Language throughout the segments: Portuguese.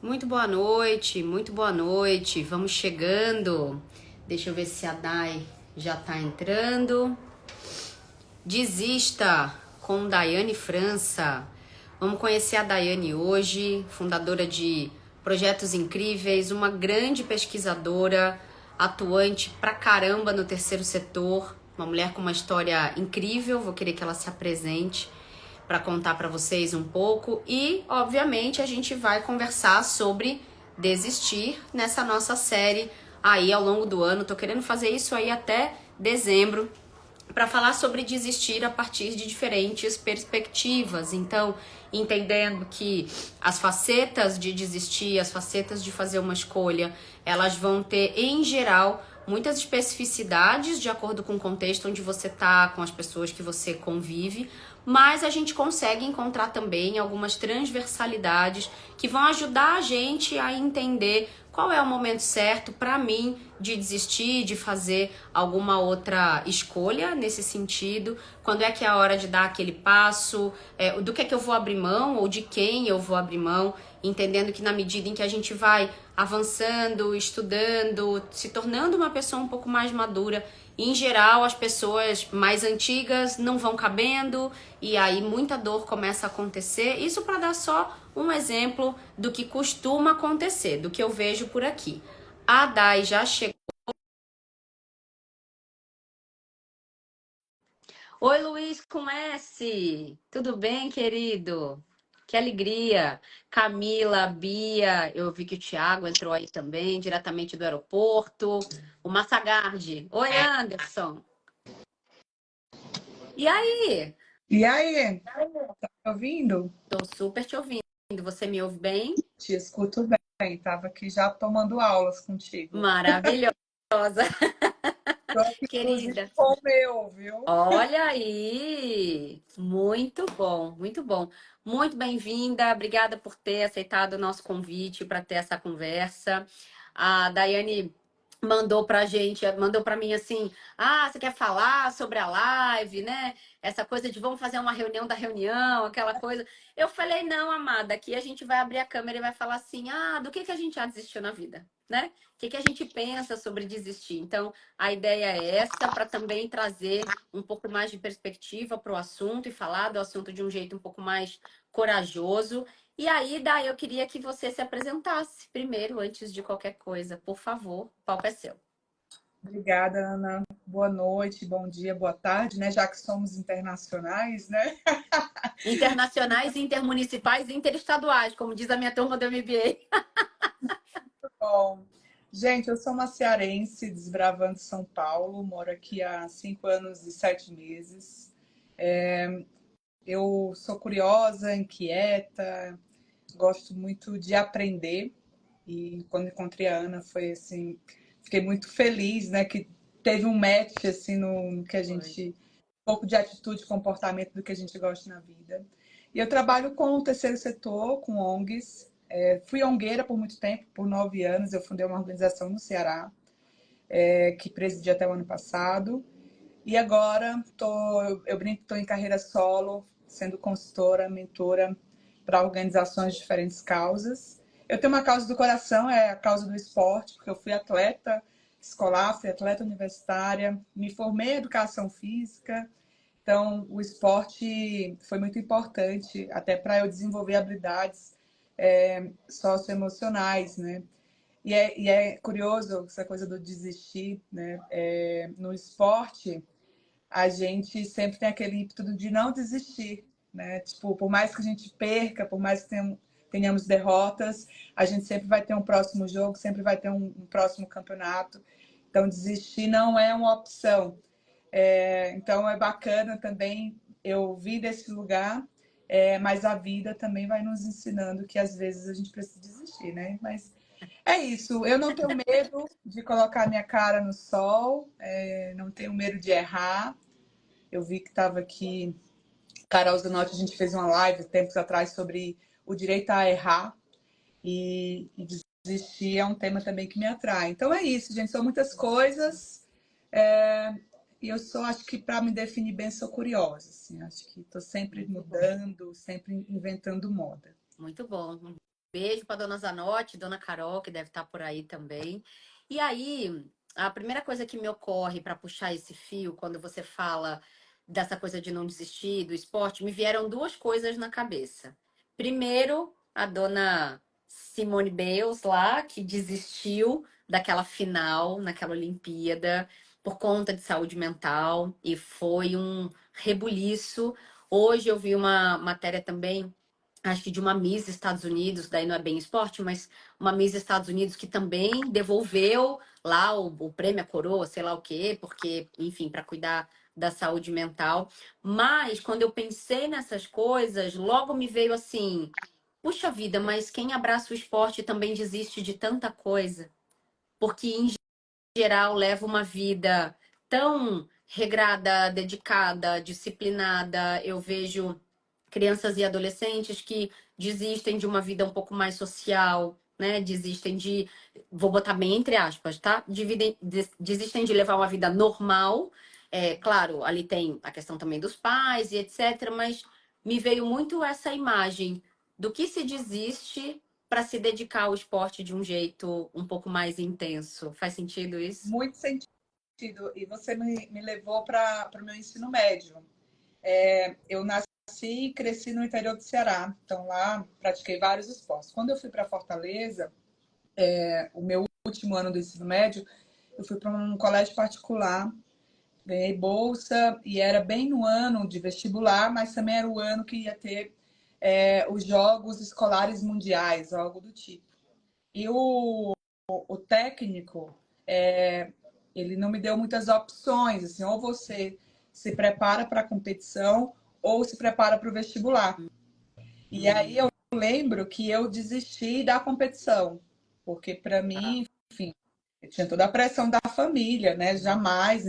Muito boa noite, muito boa noite. Vamos chegando. Deixa eu ver se a Dai já tá entrando. Desista com Daiane França. Vamos conhecer a Daiane hoje, fundadora de Projetos Incríveis, uma grande pesquisadora, atuante pra caramba no terceiro setor, uma mulher com uma história incrível. Vou querer que ela se apresente para contar para vocês um pouco e, obviamente, a gente vai conversar sobre desistir nessa nossa série aí ao longo do ano. Tô querendo fazer isso aí até dezembro para falar sobre desistir a partir de diferentes perspectivas. Então, entendendo que as facetas de desistir, as facetas de fazer uma escolha, elas vão ter, em geral, muitas especificidades de acordo com o contexto onde você tá, com as pessoas que você convive, mas a gente consegue encontrar também algumas transversalidades que vão ajudar a gente a entender qual é o momento certo para mim de desistir, de fazer alguma outra escolha nesse sentido, quando é que é a hora de dar aquele passo, do que é que eu vou abrir mão ou de quem eu vou abrir mão, entendendo que na medida em que a gente vai avançando, estudando, se tornando uma pessoa um pouco mais madura, em geral as pessoas mais antigas não vão cabendo e aí muita dor começa a acontecer. Isso para dar só um exemplo do que costuma acontecer, do que eu vejo por aqui. A Dai já chegou. Oi, Luiz com S. Tudo bem, querido? Que alegria. Camila, Bia, eu vi que o Thiago entrou aí também, diretamente do aeroporto. O Massagarde. Oi, Anderson. E aí? E aí, tá me ouvindo? Tô super te ouvindo. Você me ouve bem? Te escuto bem. Tava aqui já tomando aulas contigo. Maravilhosa, Tô aqui, inclusive, querida. com o meu, viu? Olha aí! Muito bom, muito bom. Muito bem-vinda, obrigada por ter aceitado o nosso convite para ter essa conversa. A Daiane mandou pra gente, mandou pra mim assim: "Ah, você quer falar sobre a live, né? Essa coisa de vamos fazer uma reunião da reunião, aquela coisa". Eu falei: "Não, amada, aqui a gente vai abrir a câmera e vai falar assim: "Ah, do que a gente já desistiu na vida, né? O que a gente pensa sobre desistir?". Então, a ideia é essa para também trazer um pouco mais de perspectiva para o assunto e falar do assunto de um jeito um pouco mais corajoso. E aí, Dai, eu queria que você se apresentasse primeiro, antes de qualquer coisa. Por favor, o palco é seu. Obrigada, Ana. Boa noite, bom dia, boa tarde, né? Já que somos internacionais, né? Internacionais, intermunicipais e interestaduais, como diz a minha turma do MBA. Bom, gente, eu sou uma cearense, desbravando São Paulo, moro aqui há 5 anos e 7 meses. Eu sou curiosa, inquieta, gosto muito de aprender. E quando encontrei a Ana foi assim, fiquei muito feliz, né, que teve um match assim no que a gente, um pouco de atitude, comportamento do que a gente gosta na vida. E eu trabalho com o terceiro setor, com ONGs. Fui ongueira por muito tempo, por 9 anos. Eu fundei uma organização no Ceará, que presidi até o ano passado. E agora eu brinco que estou em carreira solo, sendo consultora, mentora para organizações de diferentes causas. Eu tenho uma causa do coração, é a causa do esporte, porque eu fui atleta escolar, fui atleta universitária, me formei em educação física. Então, o esporte foi muito importante, até para eu desenvolver habilidades socioemocionais, né? E é curioso essa coisa do desistir, né? No esporte, a gente sempre tem aquele ímpeto de não desistir, né? Tipo, por mais que a gente perca, por mais que tenhamos derrotas, a gente sempre vai ter um próximo jogo, sempre vai ter um próximo campeonato. Então, desistir não é uma opção. Então, é bacana também eu vir desse lugar, mas a vida também vai nos ensinando que às vezes a gente precisa desistir, né? Mas é isso. Eu não tenho medo de colocar minha cara no sol, não tenho medo de errar. Eu vi que estava aqui, Carol Zanotti, a gente fez uma live tempos atrás sobre o direito a errar e desistir é um tema também que me atrai. Então é isso, gente, são muitas coisas. E eu só acho que para me definir bem sou curiosa, assim, acho que estou sempre Muito bom, mudando, sempre inventando moda. muito bom. Beijo para dona Zanotti, dona Carol, que deve estar por aí também. E aí, a primeira coisa que me ocorre para puxar esse fio, quando você fala dessa coisa de não desistir do esporte, me vieram duas coisas na cabeça. Primeiro, a dona Simone Biles lá, que desistiu daquela final, naquela Olimpíada, por conta de saúde mental, e foi um rebuliço. Hoje eu vi uma matéria também, acho que de uma Miss Estados Unidos, daí não é bem esporte, mas uma Miss Estados Unidos que também devolveu lá o prêmio, a coroa, sei lá o quê, porque, enfim, para cuidar da saúde mental. Mas quando eu pensei nessas coisas, logo me veio assim, puxa vida, mas quem abraça o esporte também desiste de tanta coisa, porque em geral leva uma vida tão regrada, dedicada, disciplinada. Eu vejo crianças e adolescentes que desistem de uma vida um pouco mais social, né? Desistem de, vou botar bem entre aspas, tá? Desistem de levar uma vida normal. É, claro, ali tem a questão também dos pais e etc. Mas me veio muito essa imagem do que se desiste para se dedicar ao esporte de um jeito um pouco mais intenso. Faz sentido isso? Muito sentido. E você me levou para o meu ensino médio. Eu nasci e cresci no interior do Ceará, então lá pratiquei vários esportes. Quando eu fui para Fortaleza, o meu último ano do ensino médio, eu fui para um colégio particular, ganhei bolsa e era bem no ano de vestibular, mas também era o ano que ia ter os Jogos Escolares Mundiais, algo do tipo. E o técnico, ele não me deu muitas opções, assim, ou você se prepara para a competição ou se prepara para o vestibular. E aí eu lembro que eu desisti da competição, porque para mim, enfim, eu tinha toda a pressão da família, né? Jamais,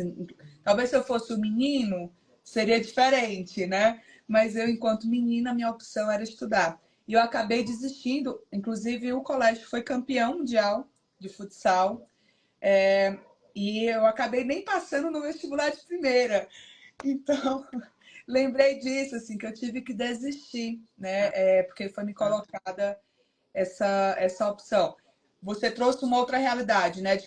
talvez se eu fosse um menino, seria diferente, né? Mas eu, enquanto menina, minha opção era estudar. E eu acabei desistindo, inclusive o colégio foi campeão mundial de futsal, e eu acabei nem passando no vestibular de primeira. Então, lembrei disso, assim, que eu tive que desistir, né? Porque foi me colocada essa opção. Você trouxe uma outra realidade, né?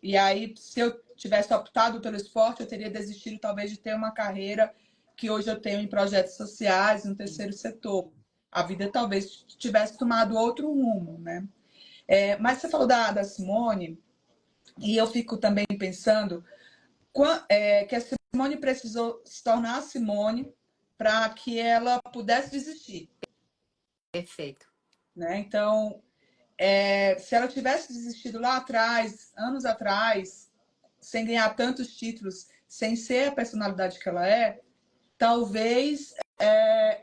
E aí, se eu tivesse optado pelo esporte, eu teria desistido talvez de ter uma carreira que hoje eu tenho em projetos sociais, no terceiro setor. A vida talvez tivesse tomado outro rumo, né? Mas você falou da Simone, e eu fico também pensando que a Simone precisou se tornar a Simone para que ela pudesse desistir, Perfeito. né? Então, se ela tivesse desistido lá atrás, anos atrás, sem ganhar tantos títulos, sem ser a personalidade que ela é, talvez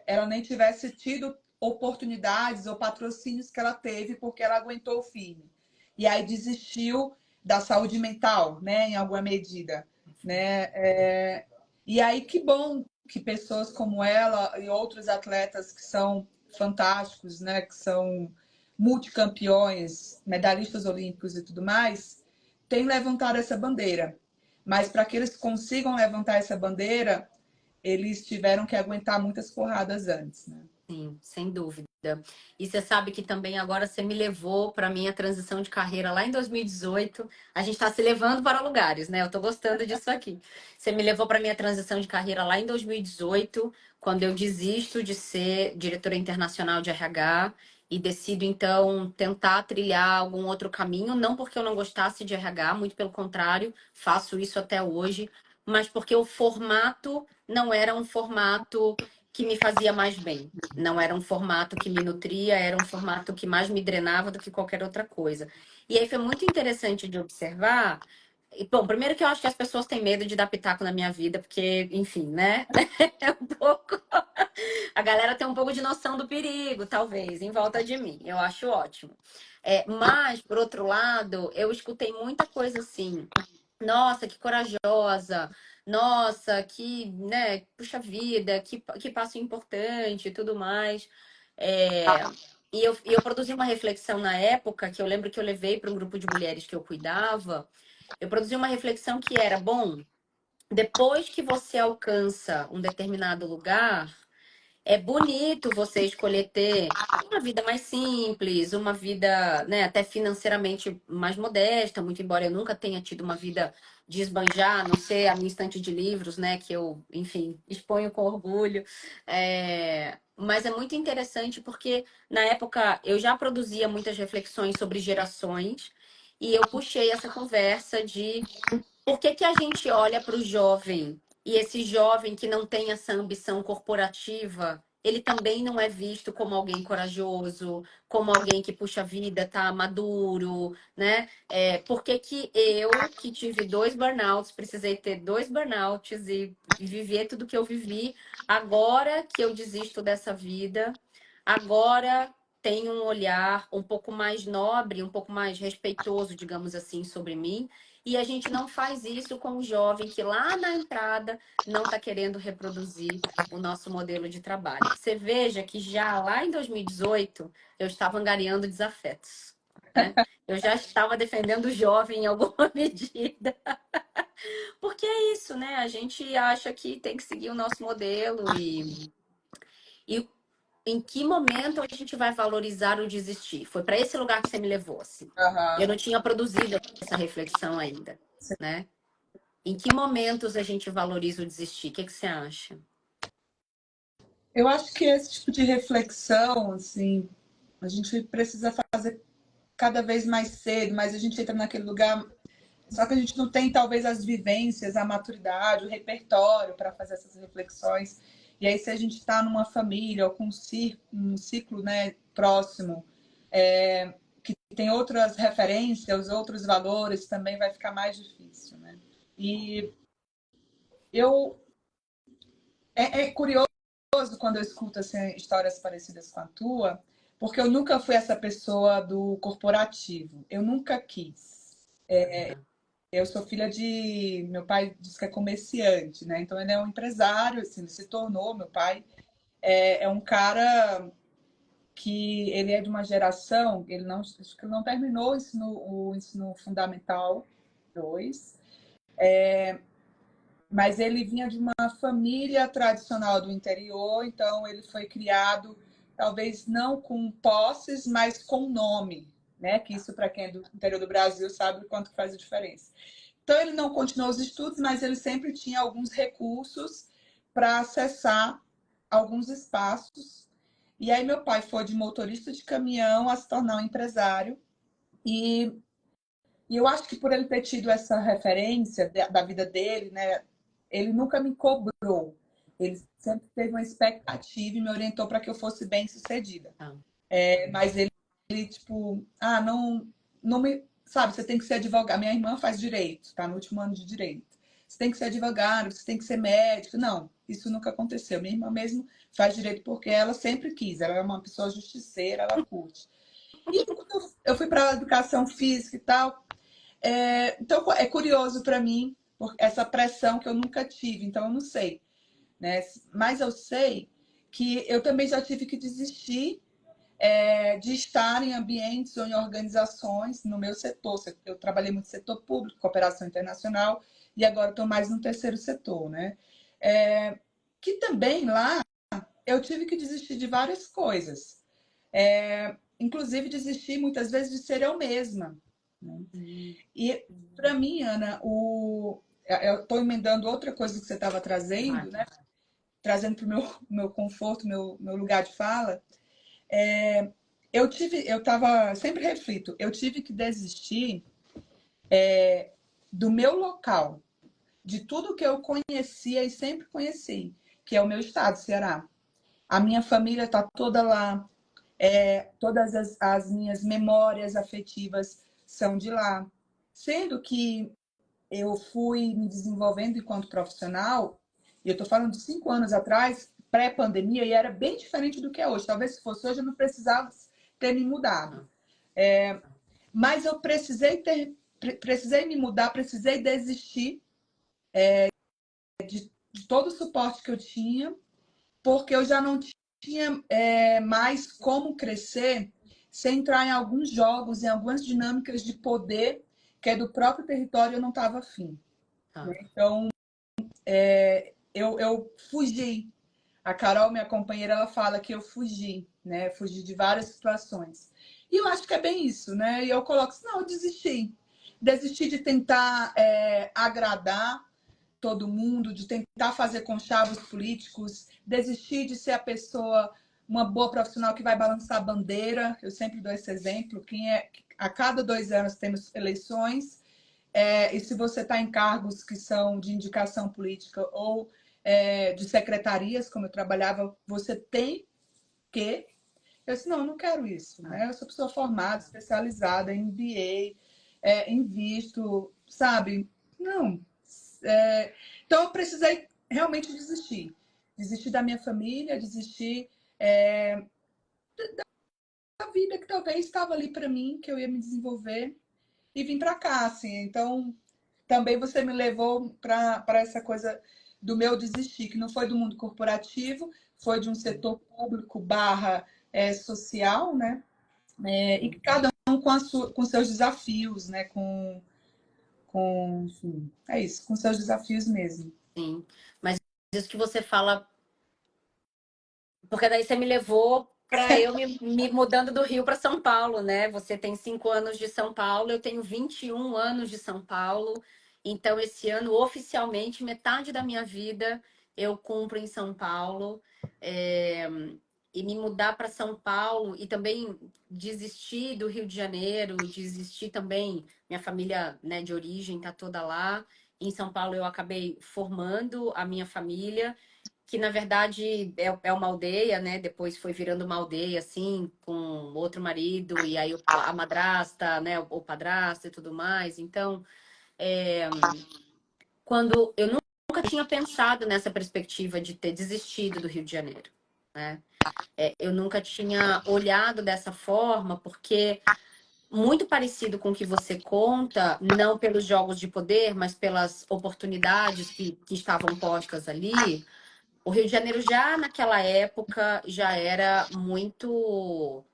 ela nem tivesse tido oportunidades ou patrocínios que ela teve porque ela aguentou firme. E aí desistiu da saúde mental, né, em alguma medida, né? E aí que bom que pessoas como ela e outros atletas que são fantásticos, né, que são multicampeões, medalhistas olímpicos e tudo mais, têm levantado essa bandeira. Mas para que eles consigam levantar essa bandeira, eles tiveram que aguentar muitas porradas antes, né? Sim, sem dúvida. E você sabe que também agora você me levou para minha transição de carreira lá em 2018. A gente está se levando para lugares, né? Eu tô gostando disso aqui. Você me levou para minha transição de carreira lá em 2018, quando eu desisto de ser diretora internacional de RH e decido então tentar trilhar algum outro caminho, não porque eu não gostasse de RH, muito pelo contrário, faço isso até hoje, mas porque o formato não era um formato que me fazia mais bem. Não era um formato que me nutria, era um formato que mais me drenava do que qualquer outra coisa. E aí foi muito interessante de observar. E, bom, primeiro que eu acho que as pessoas têm medo de dar pitaco na minha vida, porque, enfim, né? É um pouco. A galera tem um pouco de noção do perigo, talvez, em volta de mim. Eu acho ótimo. Mas, por outro lado, eu escutei muita coisa assim. Nossa, que corajosa! Nossa, que, né, puxa vida, que passo importante e tudo mais. É, e eu produzi uma reflexão na época, que eu lembro que eu levei para um grupo de mulheres que eu cuidava. Eu produzi uma reflexão que era, bom, depois que você alcança um determinado lugar, é bonito você escolher ter uma vida mais simples, uma vida, né, até financeiramente mais modesta, muito embora eu nunca tenha tido uma vida de esbanjar, a não ser a minha estante de livros, né, que eu, enfim, exponho com orgulho. Mas é muito interessante porque na época eu já produzia muitas reflexões sobre gerações e eu puxei essa conversa de por que que a gente olha para o jovem e esse jovem que não tem essa ambição corporativa, ele também não é visto como alguém corajoso, como alguém que puxa vida, tá maduro, né? Por que que eu, que tive 2 burnouts, precisei ter 2 burnouts e viver tudo que eu vivi, agora que eu desisto dessa vida, agora tenho um olhar um pouco mais nobre, um pouco mais respeitoso, digamos assim, sobre mim, e a gente não faz isso com o jovem que lá na entrada não está querendo reproduzir o nosso modelo de trabalho. Você veja que já lá em 2018 eu estava angariando desafetos, né? Eu já estava defendendo o jovem em alguma medida. Porque é isso, né? A gente acha que tem que seguir o nosso modelo e em que momento a gente vai valorizar o desistir? Foi para esse lugar que você me levou, assim. Eu Aham. não tinha produzido essa reflexão ainda, né? Em que momentos a gente valoriza o desistir? O que que você acha? Eu acho que esse tipo de reflexão, assim, a gente precisa fazer cada vez mais cedo, mas a gente entra naquele lugar. Só que a gente não tem, talvez, as vivências, a maturidade, o repertório para fazer essas reflexões. E aí, se a gente está numa família ou com um ciclo, né, próximo, que tem outras referências, outros valores, também vai ficar mais difícil, né? E eu é curioso quando eu escuto assim, histórias parecidas com a tua, porque eu nunca fui essa pessoa do corporativo. Eu nunca quis. Eu sou filha de. Meu pai diz que é comerciante, né? Então ele é um empresário, assim, ele se tornou. Meu pai é um cara que ele é de uma geração, ele não, acho que ele não terminou o ensino fundamental 2, mas ele vinha de uma família tradicional do interior, então ele foi criado, talvez não com posses, mas com nome, né? Que isso, para quem é do interior do Brasil, sabe o quanto faz a diferença. Então, ele não continuou os estudos, mas ele sempre tinha alguns recursos para acessar alguns espaços. E aí, meu pai foi de motorista de caminhão a se tornar um empresário. E, e eu acho que por ele ter tido essa referência da vida dele, né, ele nunca me cobrou. Ele sempre teve uma expectativa e me orientou para que eu fosse bem sucedida. Ah, Mas ele tipo, não me. Sabe, você tem que ser advogado. Minha irmã faz direito, está no último ano de direito. Você tem que ser advogado, você tem que ser médico. Não, isso nunca aconteceu. Minha irmã mesmo faz direito porque ela sempre quis. Ela é uma pessoa justiceira, ela curte. E quando eu fui para a educação física e tal, então é curioso para mim essa pressão que eu nunca tive. Então eu não sei, né? Mas eu sei que eu também já tive que desistir de estar em ambientes ou em organizações no meu setor. Eu trabalhei muito no setor público, cooperação internacional, e agora estou mais no terceiro setor, né? Que também lá eu tive que desistir de várias coisas. Inclusive desistir muitas vezes de ser eu mesma. Né? E para mim, Ana, eu estou emendando outra coisa que você estava vai. trazendo, né? Trazendo para o meu conforto, meu lugar de fala. Eu estava, sempre reflito, eu tive que desistir do meu local, de tudo que eu conhecia e sempre conheci, que é o meu estado, Ceará. A minha família está toda lá, todas as minhas memórias afetivas são de lá. Sendo que eu fui me desenvolvendo enquanto profissional, e eu estou falando de 5 anos atrás, pré-pandemia, e era bem diferente do que é hoje. Talvez se fosse hoje eu não precisava ter me mudado. Ah, Mas eu precisei me mudar, precisei desistir de todo o suporte que eu tinha, porque eu já não tinha mais como crescer sem entrar em alguns jogos, em algumas dinâmicas de poder que é do próprio território, eu não estava afim. tá. Né? Então, eu fugi. A Carol, minha companheira, ela fala que eu fugi, né? Fugi de várias situações. E eu acho que é bem isso, né? E eu coloco assim, não, eu desisti. Desisti de tentar agradar todo mundo, de tentar fazer conchavos políticos, desistir de ser a pessoa, uma boa profissional que vai balançar a bandeira. Eu sempre dou esse exemplo. A cada 2 anos temos eleições, e se você está em cargos que são de indicação política ou de secretarias, como eu trabalhava, você tem que. Eu disse, não, eu não quero isso. Né? Eu sou pessoa formada, especializada em MBA, invisto, sabe? Não. Então, eu precisei realmente desistir. Desistir da minha família, desistir da vida que talvez estava ali para mim, que eu ia me desenvolver e vim para cá, assim. Então, também você me levou para essa coisa do meu desistir, que não foi do mundo corporativo, foi de um setor público barra social, né? E cada um com seus desafios, né? Enfim, é isso, com seus desafios mesmo. Sim. Mas isso que você fala, porque daí você me levou para eu me mudando do Rio para São Paulo, né? Você tem 5 anos de São Paulo, eu tenho 21 anos de São Paulo. Então, esse ano, oficialmente, metade da minha vida eu cumpro em São Paulo. É, E me mudar para São Paulo e também desistir do Rio de Janeiro, desistir também, minha família, né, de origem tá toda lá. Em São Paulo eu acabei formando a minha família, que na verdade é uma aldeia, né? Depois foi virando uma aldeia, assim, com outro marido, e aí a madrasta, né? O padrasto e tudo mais. Então, é, quando eu nunca tinha pensado nessa perspectiva de ter desistido do Rio de Janeiro, né? Eu nunca tinha olhado dessa forma, porque muito parecido com o que você conta, não pelos jogos de poder, mas pelas oportunidades que estavam postas ali. O Rio de Janeiro já naquela época já era muito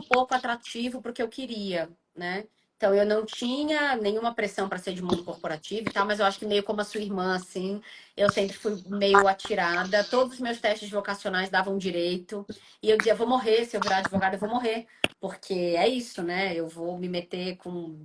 pouco atrativo para o que eu queria, né? Então eu não tinha nenhuma pressão para ser de mundo corporativo e tal, mas eu acho que meio como a sua irmã, assim, eu sempre fui meio atirada. Todos os meus testes vocacionais davam direito e eu dizia, vou morrer, se eu virar advogada, eu vou morrer, porque é isso, né? Eu vou me meter com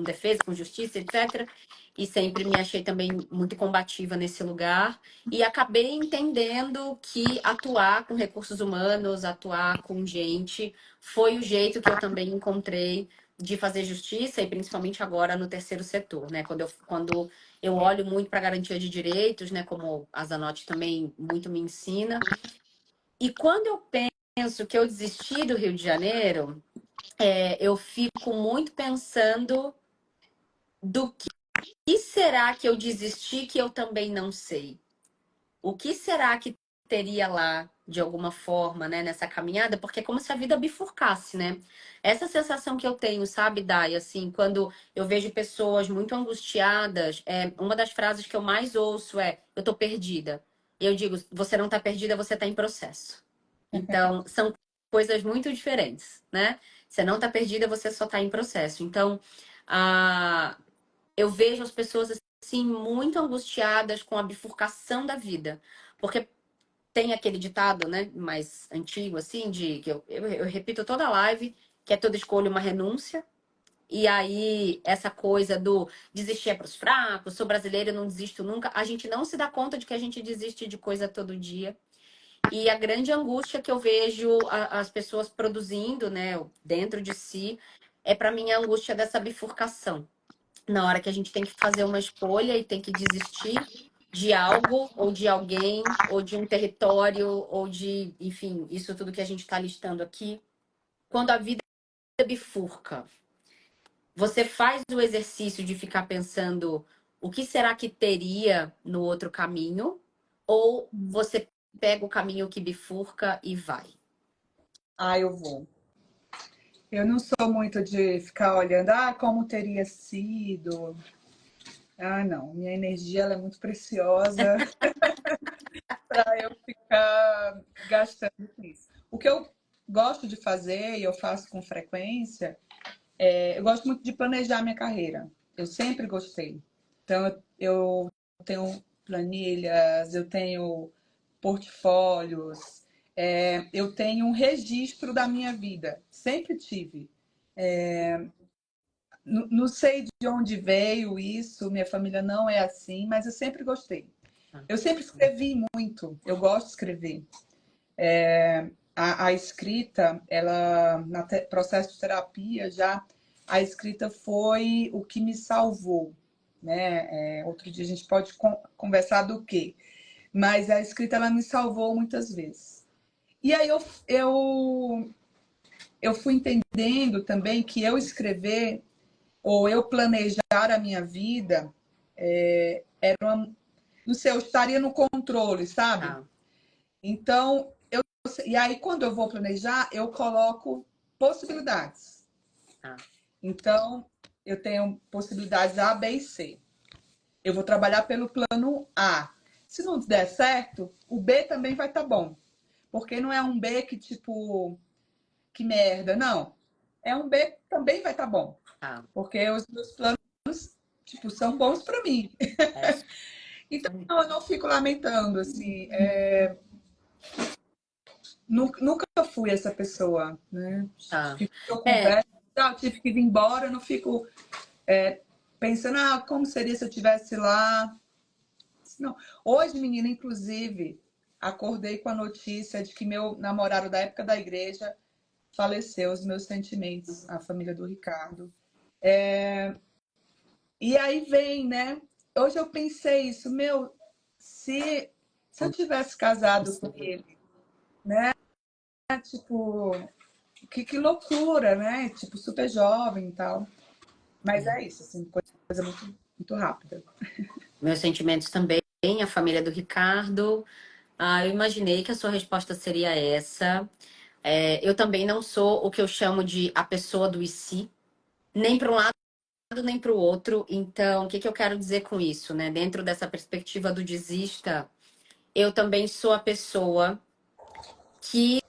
defesa, com justiça, etc. E sempre me achei também muito combativa nesse lugar. E acabei entendendo que atuar com recursos humanos, atuar com gente, foi o jeito que eu também encontrei de fazer justiça, e principalmente agora no terceiro setor, né? Quando eu olho muito para a garantia de direitos, né? Como a Zanotti também muito me ensina. E quando eu penso que eu desisti do Rio de Janeiro, eu fico muito pensando do que será que eu desisti que eu também não sei. O que será que teria lá de alguma forma, né, nessa caminhada? Porque é como se a vida bifurcasse, né? Essa sensação que eu tenho, sabe, Dai, assim, quando eu vejo pessoas muito angustiadas, uma das frases que eu mais ouço é: eu tô perdida. E eu digo: você não tá perdida, você tá em processo. Então, são coisas muito diferentes, né? Você não tá perdida, você só tá em processo. Então, a eu vejo as pessoas assim muito angustiadas com a bifurcação da vida, porque tem aquele ditado, né, mais antigo assim, de que eu repito toda a live, que é toda escolha uma renúncia. E aí, essa coisa do desistir é para os fracos, sou brasileira, não desisto nunca. A gente não se dá conta de que a gente desiste de coisa todo dia. E a grande angústia que eu vejo as pessoas produzindo, né, dentro de si, é para mim a angústia dessa bifurcação na hora que a gente tem que fazer uma escolha e tem que desistir de algo, ou de alguém, ou de um território, ou de, enfim, isso tudo que a gente está listando aqui. Quando a vida bifurca, você faz o exercício de ficar pensando o que será que teria no outro caminho, ou você pega o caminho que bifurca e vai? Eu vou. Eu não sou muito de ficar olhando, como teria sido. Não. Minha energia ela é muito preciosa para eu ficar gastando com isso. O que eu gosto de fazer, e eu faço com frequência, eu gosto muito de planejar minha carreira. Eu sempre gostei. Então, eu tenho planilhas, eu tenho portfólios. Eu tenho um registro da minha vida, sempre tive. Não sei de onde veio isso, minha família não é assim, mas eu sempre gostei. Eu sempre escrevi muito, eu gosto de escrever. A escrita, ela, no processo de terapia já, a escrita foi o que me salvou, né? Outro dia a gente pode conversar do quê? Mas a escrita, ela me salvou muitas vezes. E aí eu fui entendendo também que eu escrever ou eu planejar a minha vida era uma, não sei, eu estaria no controle, sabe? Tá, Então, e aí quando eu vou planejar, eu coloco possibilidades. tá. Então, eu tenho possibilidades A, B e C. Eu vou trabalhar pelo plano A. Se não der certo, o B também vai estar bom. Porque não é um B que, tipo, que merda, não. É um B que também vai estar bom. Tá. Porque os meus planos, tipo, são bons para mim. É isso Então, aí. eu não fico lamentando, assim. Nunca fui essa pessoa, né? Tá. Que eu É, converso, eu tive que vir embora, eu não fico pensando, como seria se eu estivesse lá? Não. Hoje, menina, inclusive, acordei com a notícia de que meu namorado da época da igreja faleceu, os meus sentimentos, a família do Ricardo. E aí vem, né? Hoje eu pensei isso, meu, se eu tivesse casado com ele, tipo, que loucura, né? Tipo, super jovem e tal. Mas é isso, assim, coisa muito, muito rápida. meus sentimentos também, a família do Ricardo. Eu imaginei que a sua resposta seria essa. Eu também não sou o que eu chamo de a pessoa do e se, nem para um lado nem para o outro. Então, o que que eu quero dizer com isso, né? Dentro dessa perspectiva do desista, eu também sou a pessoa que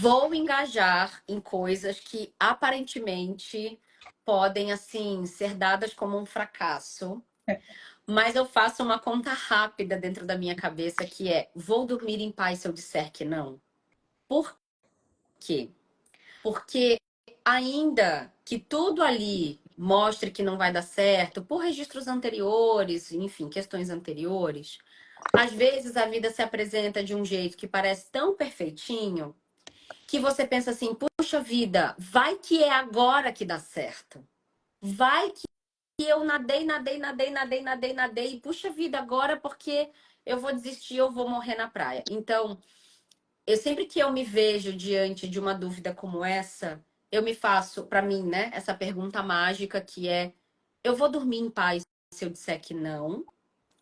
vou engajar em coisas que aparentemente podem, assim, ser dadas como um fracasso. Mas eu faço uma conta rápida dentro da minha cabeça que é: vou dormir em paz se eu disser que não? Por quê? Porque ainda que tudo ali mostre que não vai dar certo, por registros anteriores, enfim, questões anteriores, às vezes a vida se apresenta de um jeito que parece tão perfeitinho que você pensa assim: puxa vida, vai que é agora que dá certo. Vai que eu nadei, e puxa vida agora porque eu vou desistir, eu vou morrer na praia. Então, eu sempre que eu me vejo diante de uma dúvida como essa, eu me faço, para mim, né, essa pergunta mágica que é: eu vou dormir em paz se eu disser que não?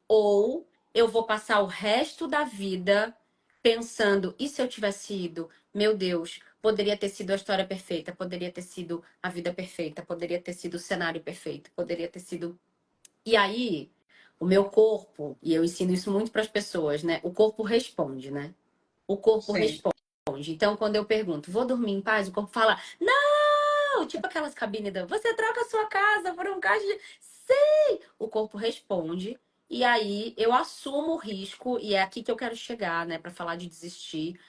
Ou eu vou passar o resto da vida pensando, e se eu tivesse ido? Meu Deus, poderia ter sido a história perfeita, poderia ter sido a vida perfeita, poderia ter sido o cenário perfeito, poderia ter sido. E aí, o meu corpo, e eu ensino isso muito para as pessoas, né? O corpo responde, né? O corpo Sim. responde. Então, quando eu pergunto, vou dormir em paz? O corpo fala, não! Tipo aquelas cabines da, você troca a sua casa por um caixa de... Sim! O corpo responde. E aí, eu assumo o risco. E é aqui que eu quero chegar, né? Para falar de desistir.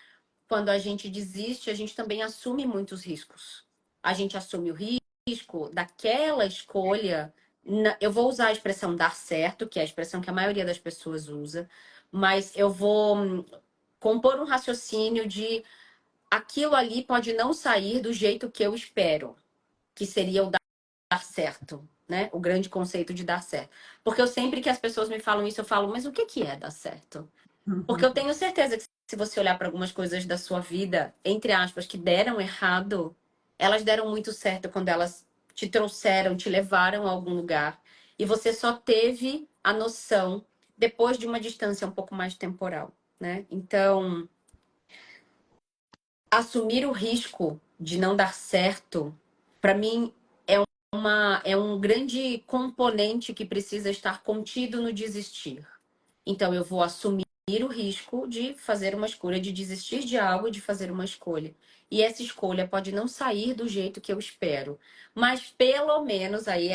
Quando a gente desiste, a gente também assume muitos riscos. A gente assume o risco daquela escolha. Eu vou usar a expressão dar certo, que é a expressão que a maioria das pessoas usa. Mas eu vou compor um raciocínio de aquilo ali pode não sair do jeito que eu espero, que seria o dar certo, né? O grande conceito de dar certo. Porque eu sempre que as pessoas me falam isso, eu falo, mas o que que é dar certo? Porque eu tenho certeza que se você olhar para algumas coisas da sua vida, entre aspas, que deram errado, elas deram muito certo quando elas te trouxeram, te levaram a algum lugar. E você só teve a noção depois de uma distância um pouco mais temporal, né? Então, assumir o risco de não dar certo, para mim, é um grande componente que precisa estar contido no desistir. Então, eu vou assumir o risco de fazer uma escolha, de desistir de algo, de fazer uma escolha. E essa escolha pode não sair do jeito que eu espero. Mas pelo menos, aí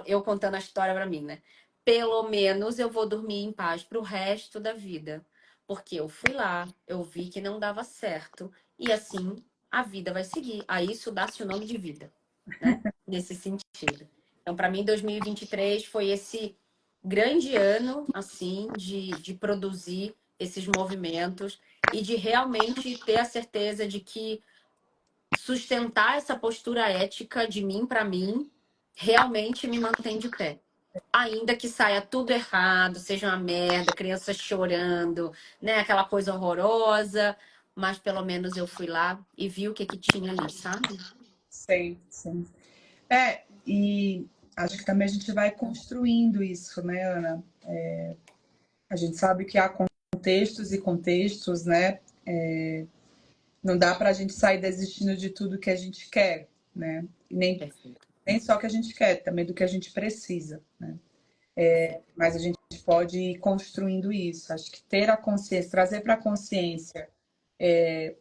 eu contando a história para mim, né? Pelo menos eu vou dormir em paz pro resto da vida. Porque eu fui lá, eu vi que não dava certo, e assim a vida vai seguir. A isso dá-se o nome de vida, né? Nesse sentido. Então, para mim, 2023 foi esse grande ano, assim, de produzir esses movimentos e de realmente ter a certeza de que sustentar essa postura ética de mim para mim realmente me mantém de pé. Ainda que saia tudo errado, seja uma merda, criança chorando, né? Aquela coisa horrorosa, mas pelo menos eu fui lá e vi o que que tinha ali, sabe? Sim, sim. E acho que também a gente vai construindo isso, né, Ana? A gente sabe que há contextos e contextos, né? Não dá para a gente sair desistindo de tudo que a gente quer, né? E Perfeito, nem só que a gente quer, também do que a gente precisa, né? perfeito. Mas a gente pode ir construindo isso. Acho que ter a consciência, trazer para a consciência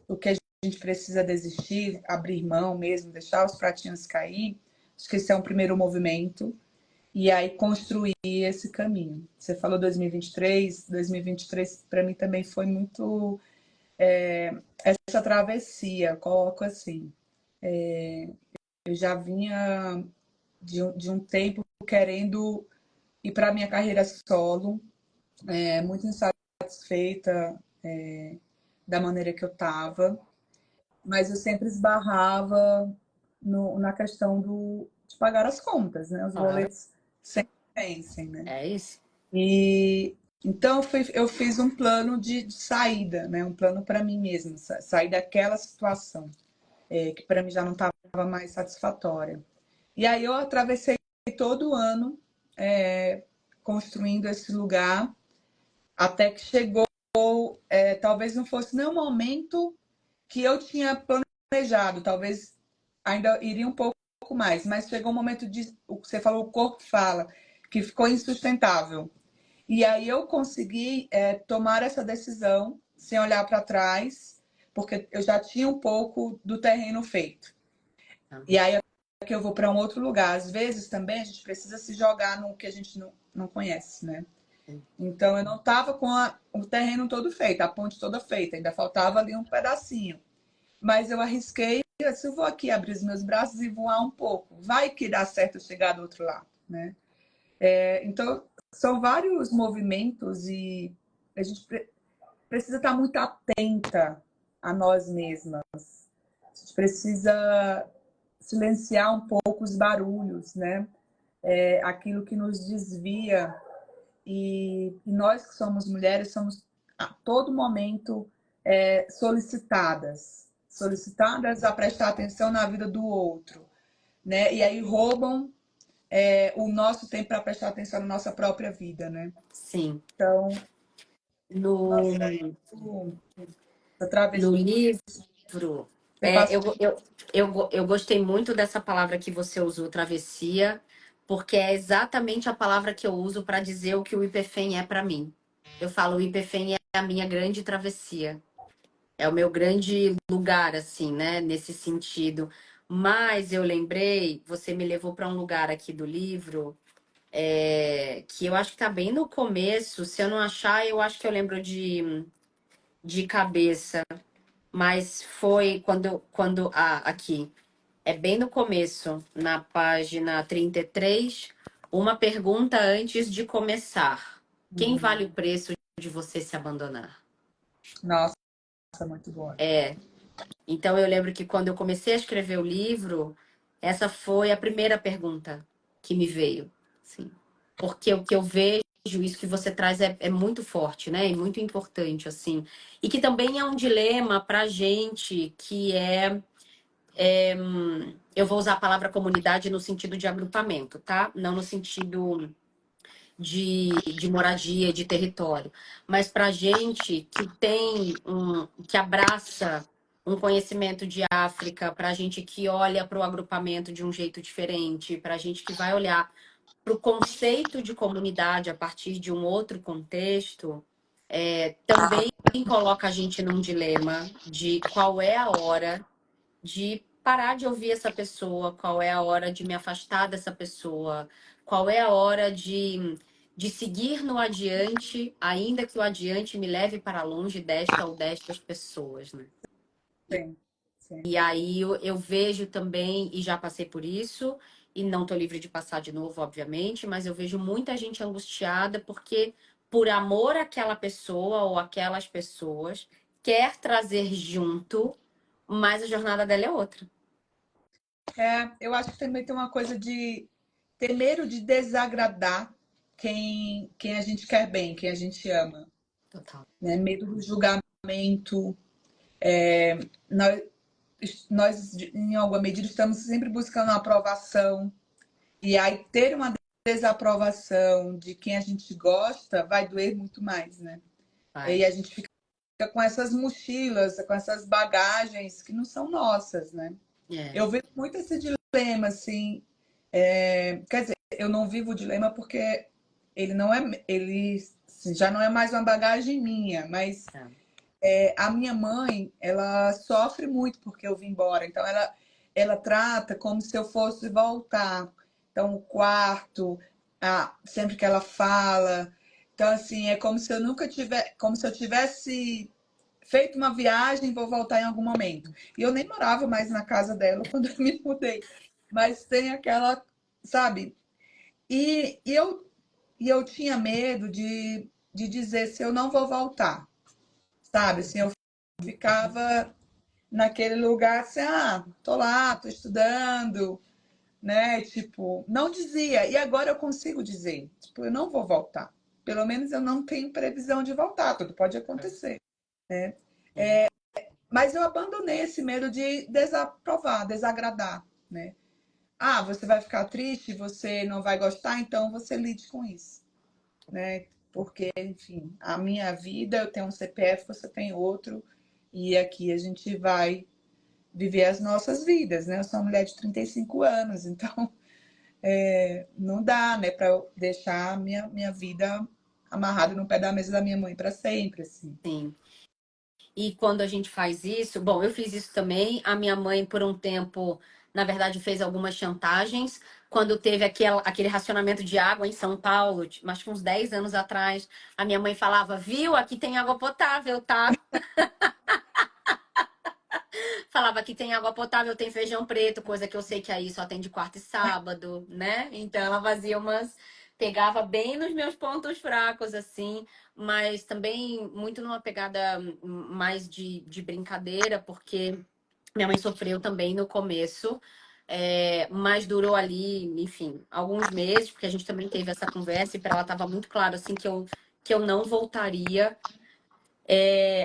o que a gente precisa desistir, abrir mão mesmo, deixar os pratinhos cair, acho que esse é um primeiro movimento. E aí construir esse caminho. Você falou 2023, 2023 para mim também foi muito essa travessia, coloco assim. Eu já vinha de um tempo querendo ir para a minha carreira solo, muito insatisfeita da maneira que eu estava, mas eu sempre esbarrava na questão de pagar as contas, né? Os Claro, boletos sempre vencem, né? é isso. E então eu fiz um plano de saída, né? Um plano para mim mesma, sair daquela situação que para mim já não estava mais satisfatória. E aí eu atravessei todo o ano construindo esse lugar até que chegou, talvez não fosse nem o momento que eu tinha planejado, talvez ainda iria um pouco mais, mas chegou um momento de, o que você falou, o corpo fala, que ficou insustentável. E aí eu consegui tomar essa decisão sem olhar para trás, porque eu já tinha um pouco do terreno feito. E aí é que eu vou para um outro lugar. Às vezes também a gente precisa se jogar no que a gente não conhece, né? Então eu não estava com o terreno todo feito, a ponte toda feita, ainda faltava ali um pedacinho. Mas eu arrisquei, se eu vou aqui abrir os meus braços e voar um pouco, vai que dá certo chegar do outro lado, né? Então são vários movimentos e a gente precisa estar muito atenta a nós mesmas. A gente precisa silenciar um pouco os barulhos, né? Aquilo que nos desvia. E nós que somos mulheres somos a todo momento solicitadas a prestar atenção na vida do outro, né? E aí roubam o nosso tempo para prestar atenção na nossa própria vida, né? Sim. Então, No, nossa, essa travessia no livro, você passou. eu gostei muito dessa palavra que você usou, travessia, porque é exatamente a palavra que eu uso para dizer o que o IPFEM é para mim. Eu falo, o IPFEM é a minha grande travessia. É o meu grande lugar, assim, né? Nesse sentido. Mas eu lembrei, você me levou para um lugar aqui do livro, que eu acho que tá bem no começo. Se eu não achar, eu acho que eu lembro de cabeça. Mas foi aqui. É bem no começo, na página 33, uma pergunta antes de começar. Quem vale o preço de você se abandonar? Nossa, muito boa. É. Então eu lembro que quando eu comecei a escrever o livro, essa foi a primeira pergunta que me veio, sim. Porque o que eu vejo, isso que você traz é muito forte, né? E muito importante, assim. E que também é um dilema para gente eu vou usar a palavra comunidade no sentido de agrupamento, tá? Não no sentido de moradia, de território. Mas para gente que que abraça um conhecimento de África, para gente que olha para o agrupamento de um jeito diferente, para gente que vai olhar para o conceito de comunidade a partir de um outro contexto, também coloca a gente num dilema de qual é a hora de parar de ouvir essa pessoa, qual é a hora de me afastar dessa pessoa, qual é a hora de de seguir no adiante, ainda que o adiante me leve para longe desta ou destas pessoas, né? Sim, sim. E aí eu vejo também, e já passei por isso, e não estou livre de passar de novo, obviamente, mas eu vejo muita gente angustiada porque, por amor àquela pessoa ou aquelas pessoas, quer trazer junto, mas a jornada dela é outra. Eu acho que também tem uma coisa de ter medo de desagradar quem a gente quer bem, quem a gente ama, Total. né? Medo do julgamento. Nós, nós, em alguma medida, estamos sempre buscando a aprovação. E aí, ter uma desaprovação de quem a gente gosta vai doer muito mais, né? E Vai. a gente fica com essas mochilas, com essas bagagens que não são nossas, né? É. Eu vejo muito esse dilema, assim. Quer dizer, eu não vivo o dilema porque ele não é, ele assim, já não é mais uma bagagem minha, mas É. a minha mãe, ela sofre muito porque eu vim embora. Então, ela trata como se eu fosse voltar. Então, o quarto, sempre que ela fala. Então, assim, é como se eu nunca tivesse, como se eu tivesse feito uma viagem e vou voltar em algum momento. E eu nem morava mais na casa dela quando eu me mudei. Mas tem aquela, sabe? E eu tinha medo de dizer se eu não vou voltar, sabe? Assim, eu ficava naquele lugar assim, tô lá, tô estudando, né? Tipo, não dizia. E agora eu consigo dizer, tipo, eu não vou voltar. Pelo menos eu não tenho previsão de voltar, tudo pode acontecer, né? Mas eu abandonei esse medo de desaprovar, desagradar, né? Você vai ficar triste, você não vai gostar, então você lide com isso, né? Porque, enfim, a minha vida, eu tenho um CPF, você tem outro, e aqui a gente vai viver as nossas vidas, né? Eu sou uma mulher de 35 anos, então não dá, né, para eu deixar a minha vida amarrada no pé da mesa da minha mãe para sempre, assim. Sim. E quando a gente faz isso, bom, eu fiz isso também. A minha mãe, por um tempo, na verdade, fez algumas chantagens. Quando teve aquele racionamento de água em São Paulo, acho que uns 10 anos atrás, a minha mãe falava: Viu, aqui tem água potável, tá? Falava que tem água potável, tem feijão preto, coisa que eu sei que aí só tem de quarta e sábado, né? Então ela fazia umas. Pegava bem nos meus pontos fracos, assim, mas também muito numa pegada mais de brincadeira, porque minha mãe sofreu também no começo, mas durou ali, enfim, alguns meses, porque a gente também teve essa conversa e para ela estava muito claro, assim, que eu não voltaria.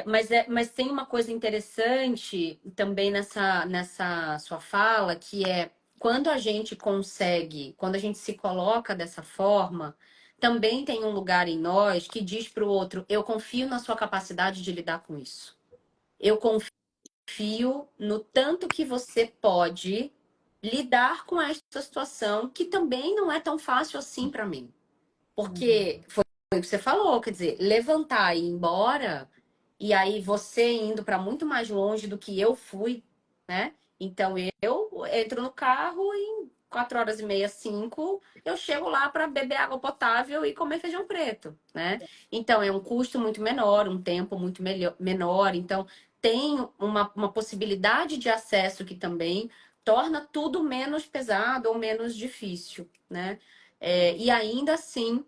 Mas tem uma coisa interessante também nessa sua fala, que é quando a gente consegue, quando a gente se coloca dessa forma, também tem um lugar em nós que diz para o outro: eu confio na sua capacidade de lidar com isso. Eu confio no tanto que você pode lidar com essa situação, que também não é tão fácil assim para mim. Uhum. Porque foi o que você falou, quer dizer, levantar e ir embora, e aí você indo para muito mais longe do que eu fui, né? Então eu entro no carro e em 4 horas e meia, 5, eu chego lá para beber água potável e comer feijão preto, né? Então é um custo muito menor, um tempo muito menor. Então tem uma possibilidade de acesso que também torna tudo menos pesado ou menos difícil, né? E ainda assim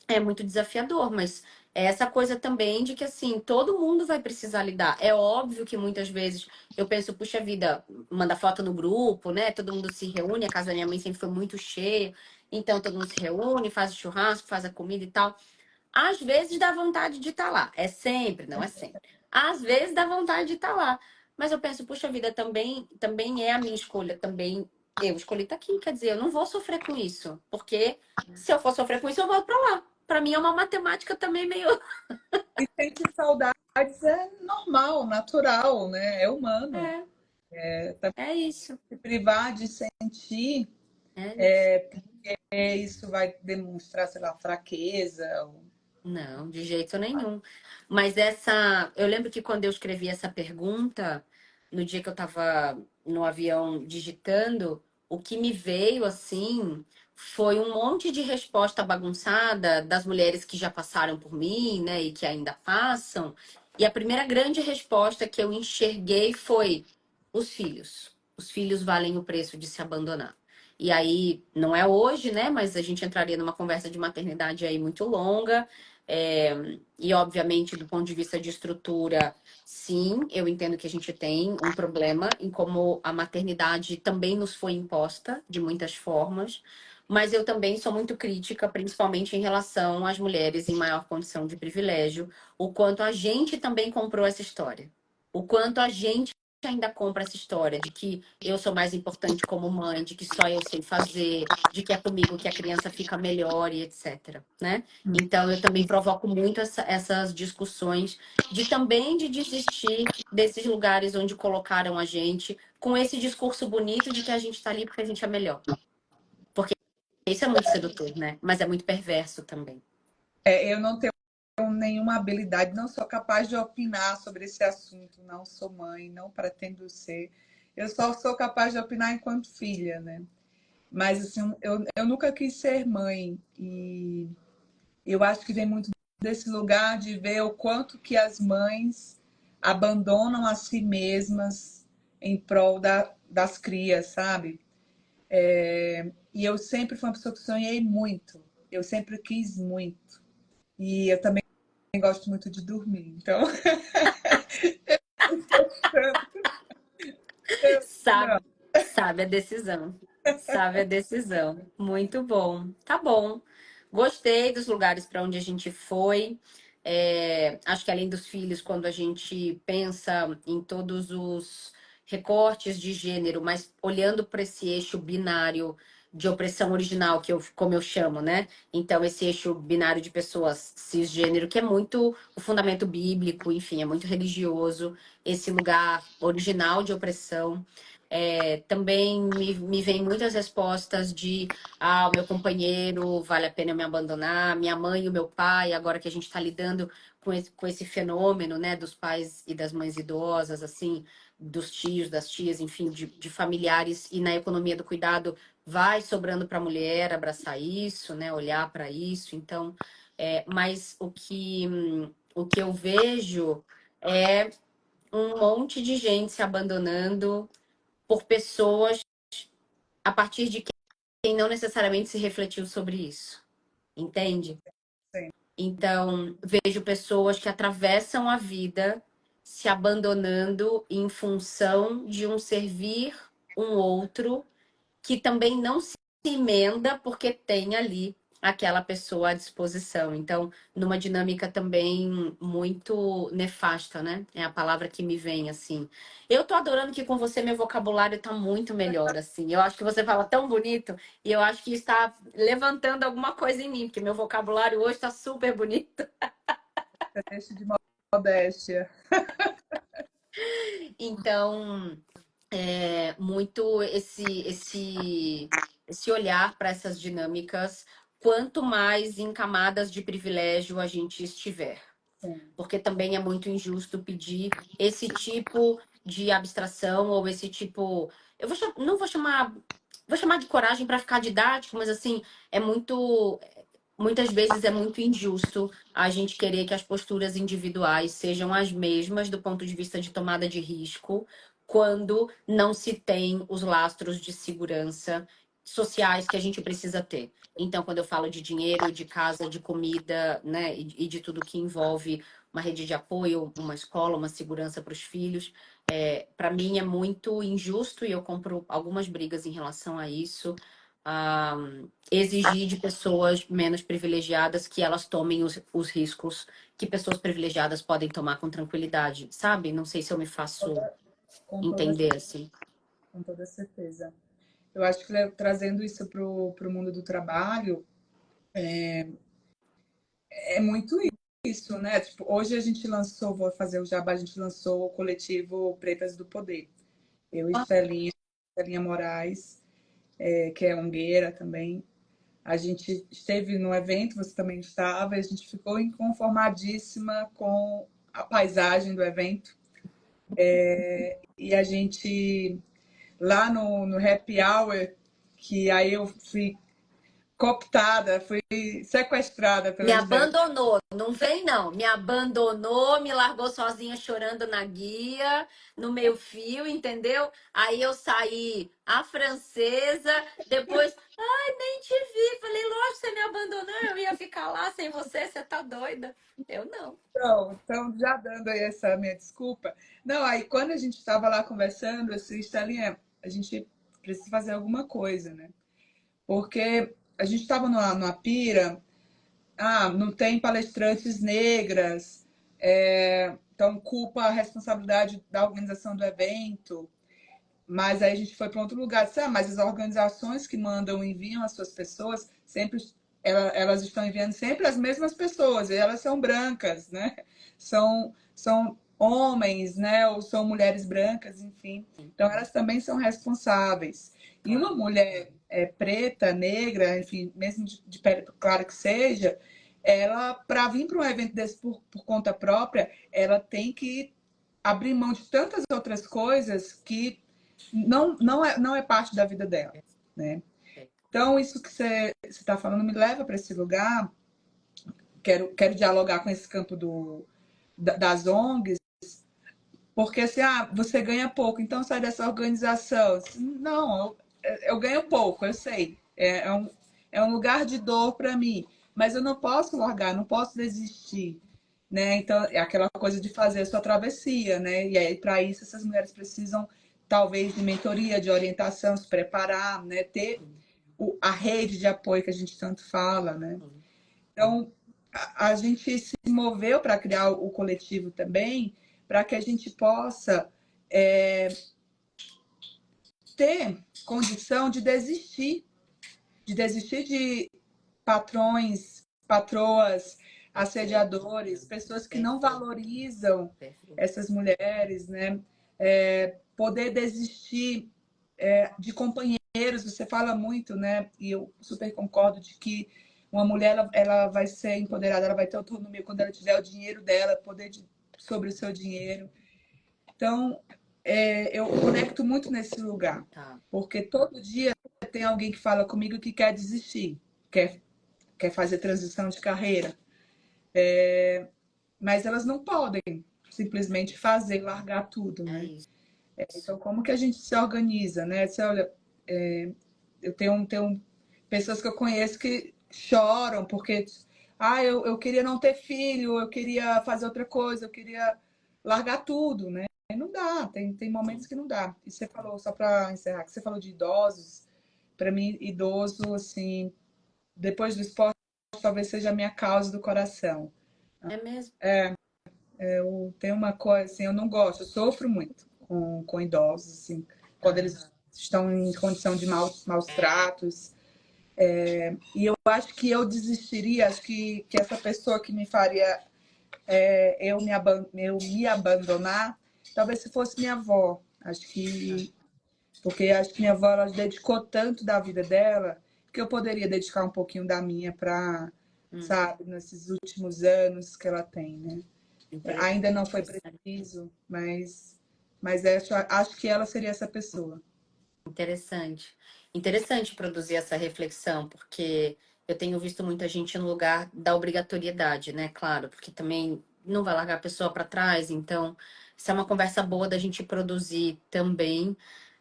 é muito desafiador, mas é essa coisa também de que, assim, todo mundo vai precisar lidar. É óbvio que muitas vezes eu penso, puxa vida, manda foto no grupo, né? Todo mundo se reúne, a casa da minha mãe sempre foi muito cheia, então todo mundo se reúne, faz o churrasco, faz a comida e tal. Às vezes dá vontade de estar lá. É sempre, não é sempre. Às vezes dá vontade de estar lá. Mas eu penso, puxa vida, também é a minha escolha, também eu escolhi estar aqui. Quer dizer, eu não vou sofrer com isso. Porque se eu for sofrer com isso, eu volto pra lá. Pra mim é uma matemática também meio. E sentir saudades é normal, natural, né? É humano. É, Também é isso. se privar de sentir, É isso. isso vai demonstrar, sei lá, fraqueza. Não, de jeito nenhum. Mas essa. Eu lembro que quando eu escrevi essa pergunta, no dia que eu estava no avião digitando, o que me veio assim foi um monte de resposta bagunçada das mulheres que já passaram por mim, né, e que ainda passam. E a primeira grande resposta que eu enxerguei foi os filhos. Os filhos valem o preço de se abandonar. E aí, não é hoje, né? Mas a gente entraria numa conversa de maternidade aí muito longa. E, obviamente, do ponto de vista de estrutura, sim, eu entendo que a gente tem um problema em como a maternidade também nos foi imposta de muitas formas. Mas eu também sou muito crítica, principalmente em relação às mulheres em maior condição de privilégio, o quanto a gente também comprou essa história. O quanto a gente ainda compra essa história de que eu sou mais importante como mãe, de que só eu sei fazer, de que é comigo que a criança fica melhor e etc, né? Então eu também provoco muito essas discussões de também de desistir desses lugares onde colocaram a gente com esse discurso bonito de que a gente está ali porque a gente é melhor. Porque isso é muito sedutor, né? Mas é muito perverso também. Eu não tenho nenhuma habilidade, não sou capaz de opinar sobre esse assunto, não sou mãe, não pretendo ser. Eu só sou capaz de opinar enquanto filha, né? Mas assim, eu nunca quis ser mãe e eu acho que vem muito desse lugar de ver o quanto que as mães abandonam a si mesmas em prol das crias, sabe? E eu sempre fui uma pessoa que sonhei muito, eu sempre quis muito. E eu também gosto muito de dormir, então Sabe, não. sabe a decisão. Sabe a decisão. Muito bom. Tá bom. Gostei dos lugares para onde a gente foi. Acho que além dos filhos, quando a gente pensa em todos os recortes de gênero, mas olhando para esse eixo binário de opressão original, como eu chamo, né? Então, esse eixo binário de pessoas cisgênero, que é muito o fundamento bíblico, enfim, é muito religioso, esse lugar original de opressão. Também me vem muitas respostas de o meu companheiro, vale a pena eu me abandonar, minha mãe e o meu pai, agora que a gente está lidando com esse fenômeno, né, dos pais e das mães idosas, assim, dos tios, das tias, enfim, de familiares, e na economia do cuidado vai sobrando para a mulher abraçar isso, né, olhar para isso. Então, mas o que eu vejo é um monte de gente se abandonando por pessoas a partir de quem não necessariamente se refletiu sobre isso, entende? Sim. Então, vejo pessoas que atravessam a vida se abandonando em função de um servir um outro que também não se emenda porque tem ali aquela pessoa à disposição. Então, numa dinâmica também muito nefasta, né? É a palavra que me vem assim. Eu tô adorando que com você meu vocabulário tá muito melhor assim. Eu acho que você fala tão bonito e eu acho que está levantando alguma coisa em mim, porque meu vocabulário hoje tá super bonito. Deixe de modéstia. Então, muito esse olhar para essas dinâmicas, quanto mais em camadas de privilégio a gente estiver. Sim. Porque também é muito injusto pedir esse tipo de abstração ou esse tipo. Não vou chamar. Vou chamar de coragem para ficar didático, mas assim, é muito. Muitas vezes é muito injusto a gente querer que as posturas individuais sejam as mesmas do ponto de vista de tomada de risco, quando não se tem os lastros de segurança sociais que a gente precisa ter. Então, quando eu falo de dinheiro, de casa, de comida, né, e de tudo que envolve uma rede de apoio, uma escola, uma segurança para os filhos, para mim é muito injusto e eu compro algumas brigas em relação a isso. Ah, exigir de pessoas menos privilegiadas que elas tomem os riscos que pessoas privilegiadas podem tomar com tranquilidade, sabe? Não sei se eu me faço Com toda, entender assim. com toda certeza. Eu acho que trazendo isso para o mundo do trabalho, é muito isso, né? Tipo, hoje a gente lançou, vou fazer o jabá, a gente lançou o coletivo Pretas do Poder. Eu e Celinha Moraes, que é ongueira também. A gente esteve no evento, você também estava, e a gente ficou inconformadíssima com a paisagem do evento. E a gente, lá no Happy Hour, que aí eu fui cooptada, fui sequestrada Me pelas ideias. abandonou, não vem não. Me abandonou, me largou sozinha chorando na guia, no meio fio, entendeu? Aí eu saí a francesa, depois, ai, nem te vi. Falei, lógico, você me abandonou, eu ia ficar lá sem você, você tá doida? Eu não. Então, já dando aí essa minha desculpa. Não, aí quando a gente estava lá conversando, eu disse, Estelinha, a gente precisa fazer alguma coisa, né? Porque a gente estava numa pira, não tem palestrantes negras, então culpa a responsabilidade da organização do evento. Mas aí a gente foi para outro lugar. Disse, mas as organizações que mandam, enviam as suas pessoas, sempre elas estão enviando sempre as mesmas pessoas, e elas são brancas, né? São homens, né? Ou são mulheres brancas, enfim. Então elas também são responsáveis. E uma Claro. mulher preta, negra, enfim, mesmo de pele clara que seja, ela, para vir para um evento desse por conta própria, ela tem que abrir mão de tantas outras coisas que não é parte da vida dela, né? Então, isso que você está falando me leva para esse lugar. Quero dialogar com esse campo das ONGs, porque assim, você ganha pouco, então sai dessa organização. Não, eu ganho pouco, eu sei. É um lugar de dor para mim, mas eu não posso largar, não posso desistir. Né? Então, é aquela coisa de fazer a sua travessia, né? E aí, para isso, essas mulheres precisam, talvez, de mentoria, de orientação, se preparar, né? Ter a rede de apoio que a gente tanto fala, né? Então, a gente se moveu para criar o coletivo também, para que a gente possa ter condição de desistir de patrões, patroas, assediadores, pessoas que não valorizam essas mulheres, né? Poder desistir de companheiros, você fala muito, né? E eu super concordo de que uma mulher ela vai ser empoderada, ela vai ter autonomia quando ela tiver o dinheiro dela, poder sobre o seu dinheiro. Então, eu conecto muito nesse lugar, Tá. porque todo dia tem alguém que fala comigo que quer desistir, quer fazer transição de carreira, mas elas não podem simplesmente fazer, largar tudo, É né? isso. Então, como que a gente se organiza, né? Você olha, eu tenho pessoas que eu conheço que choram porque, eu queria não ter filho, eu queria fazer outra coisa, eu queria largar tudo, né? E não dá, tem momentos que não dá. E você falou, só para encerrar, que você falou de idosos, para mim, idoso, assim, depois do esporte, talvez seja a minha causa do coração. É mesmo. Eu tenho uma coisa, assim, eu não gosto, eu sofro muito com idosos, assim, quando Tá. eles estão em condição de maus tratos. E eu acho que eu desistiria, acho que essa pessoa que me faria eu me abandonar, talvez se fosse minha avó. Acho que. Porque acho que minha avó ela dedicou tanto da vida dela que eu poderia dedicar um pouquinho da minha para, Hum, sabe, nesses últimos anos que ela tem, né? Ainda não foi interessante. preciso, mas acho que ela seria essa pessoa. Interessante. Interessante produzir essa reflexão, porque eu tenho visto muita gente no lugar da obrigatoriedade, né? Claro, porque também não vai largar a pessoa para trás, então isso é uma conversa boa da gente produzir também.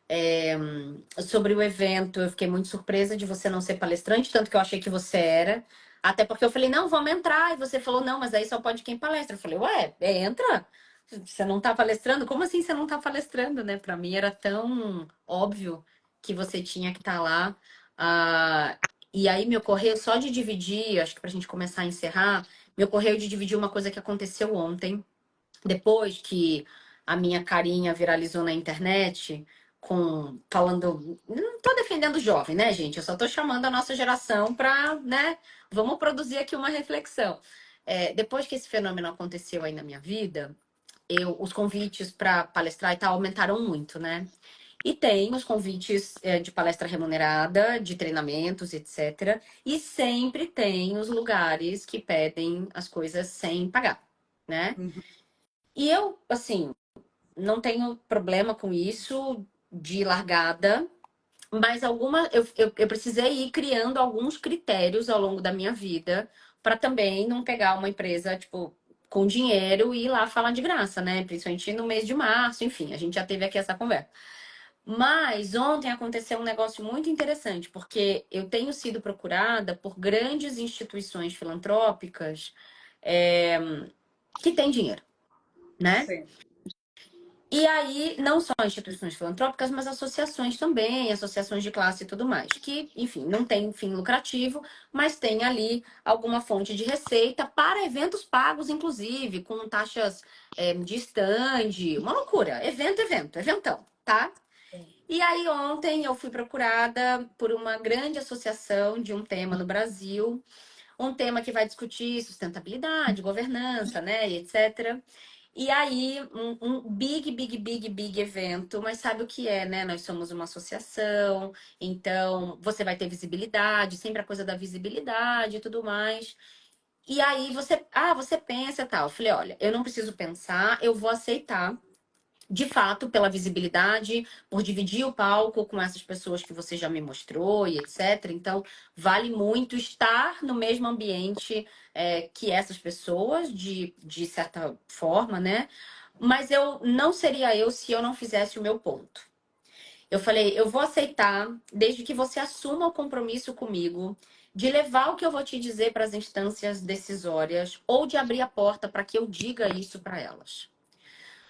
É, sobre o evento, eu fiquei muito surpresa de você não ser palestrante, tanto que eu achei que você era. Até porque eu falei, não, vamos entrar. E você falou, não, mas aí só pode quem palestra. Eu falei, ué, entra. Você não tá palestrando? Como assim você não tá palestrando, né? Pra mim era tão óbvio que você tinha que estar lá. Ah, e aí me ocorreu só de dividir, acho que pra gente começar a encerrar, me ocorreu de dividir uma coisa que aconteceu ontem. Depois que a minha carinha viralizou na internet, falando. Não tô defendendo o jovem, né, gente? Eu só tô chamando a nossa geração para, né? Vamos produzir aqui uma reflexão. Depois que esse fenômeno aconteceu aí na minha vida, os convites para palestrar e tal aumentaram muito, né? E tem os convites de palestra remunerada, de treinamentos, etc. E sempre tem os lugares que pedem as coisas sem pagar, né? Uhum. E eu, assim, não tenho problema com isso de largada. Mas eu precisei ir criando alguns critérios ao longo da minha vida para também não pegar uma empresa, tipo, com dinheiro e ir lá falar de graça, né? Principalmente no mês de março, enfim, a gente já teve aqui essa conversa. Mas ontem aconteceu um negócio muito interessante, porque eu tenho sido procurada por grandes instituições filantrópicas, é, que têm dinheiro, né? Sim. E aí, não só instituições filantrópicas, mas associações também, associações de classe e tudo mais, que, enfim, não tem fim lucrativo, mas tem ali alguma fonte de receita para eventos pagos, inclusive, com taxas de stand, uma loucura. Eventão, tá? E aí, ontem eu fui procurada por uma grande associação de um tema no Brasil, um tema que vai discutir sustentabilidade, governança, né, e etc. E aí, um big evento, mas sabe o que é, né? Nós somos uma associação, então você vai ter visibilidade, sempre a coisa da visibilidade e tudo mais. E aí você pensa tal. Eu falei, olha, eu não preciso pensar, eu vou aceitar de fato, pela visibilidade, por dividir o palco com essas pessoas que você já me mostrou e etc. Então, vale muito estar no mesmo ambiente que essas pessoas, de certa forma, né? Mas eu não seria eu se eu não fizesse o meu ponto. Eu falei, eu vou aceitar, desde que você assuma o compromisso comigo de levar o que eu vou te dizer para as instâncias decisórias ou de abrir a porta para que eu diga isso para elas.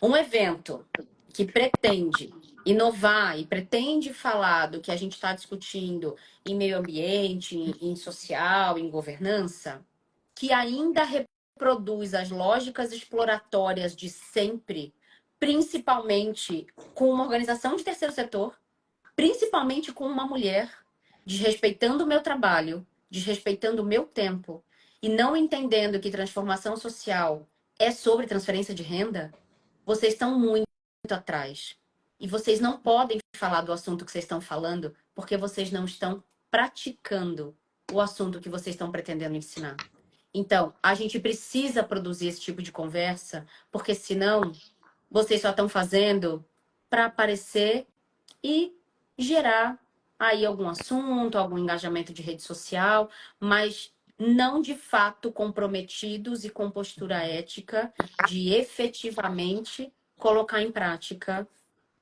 Um evento que pretende inovar e pretende falar do que a gente está discutindo em meio ambiente, em social, em governança, que ainda reproduz as lógicas exploratórias de sempre, principalmente com uma organização de terceiro setor, principalmente com uma mulher, desrespeitando o meu trabalho, desrespeitando o meu tempo e não entendendo que transformação social é sobre transferência de renda, vocês estão muito atrás. E vocês não podem falar do assunto que vocês estão falando porque vocês não estão praticando o assunto que vocês estão pretendendo ensinar. Então, a gente precisa produzir esse tipo de conversa, porque senão vocês só estão fazendo para aparecer e gerar aí algum assunto, algum engajamento de rede social, mas não de fato comprometidos e com postura ética de efetivamente colocar em prática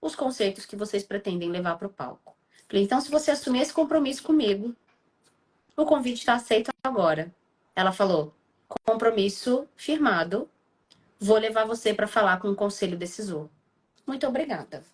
os conceitos que vocês pretendem levar para o palco. Falei, então, se você assumir esse compromisso comigo, o convite está aceito agora. Ela falou, compromisso firmado, vou levar você para falar com o conselho decisor. Muito obrigada.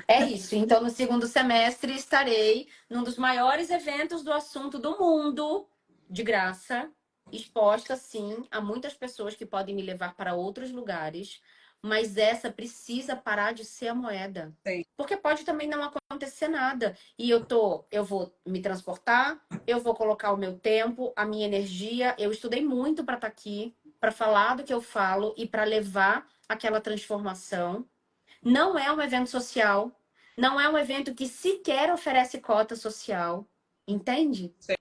É isso. Então, no segundo semestre, estarei num dos maiores eventos do assunto do mundo, de graça, exposta, sim, a muitas pessoas que podem me levar para outros lugares, mas essa precisa parar de ser a moeda. Sim. Porque pode também não acontecer nada. E eu vou me transportar, eu vou colocar o meu tempo, a minha energia. Eu estudei muito para estar aqui, para falar do que eu falo e para levar aquela transformação. Não é um evento social, não é um evento que sequer oferece cota social, entende? Sim.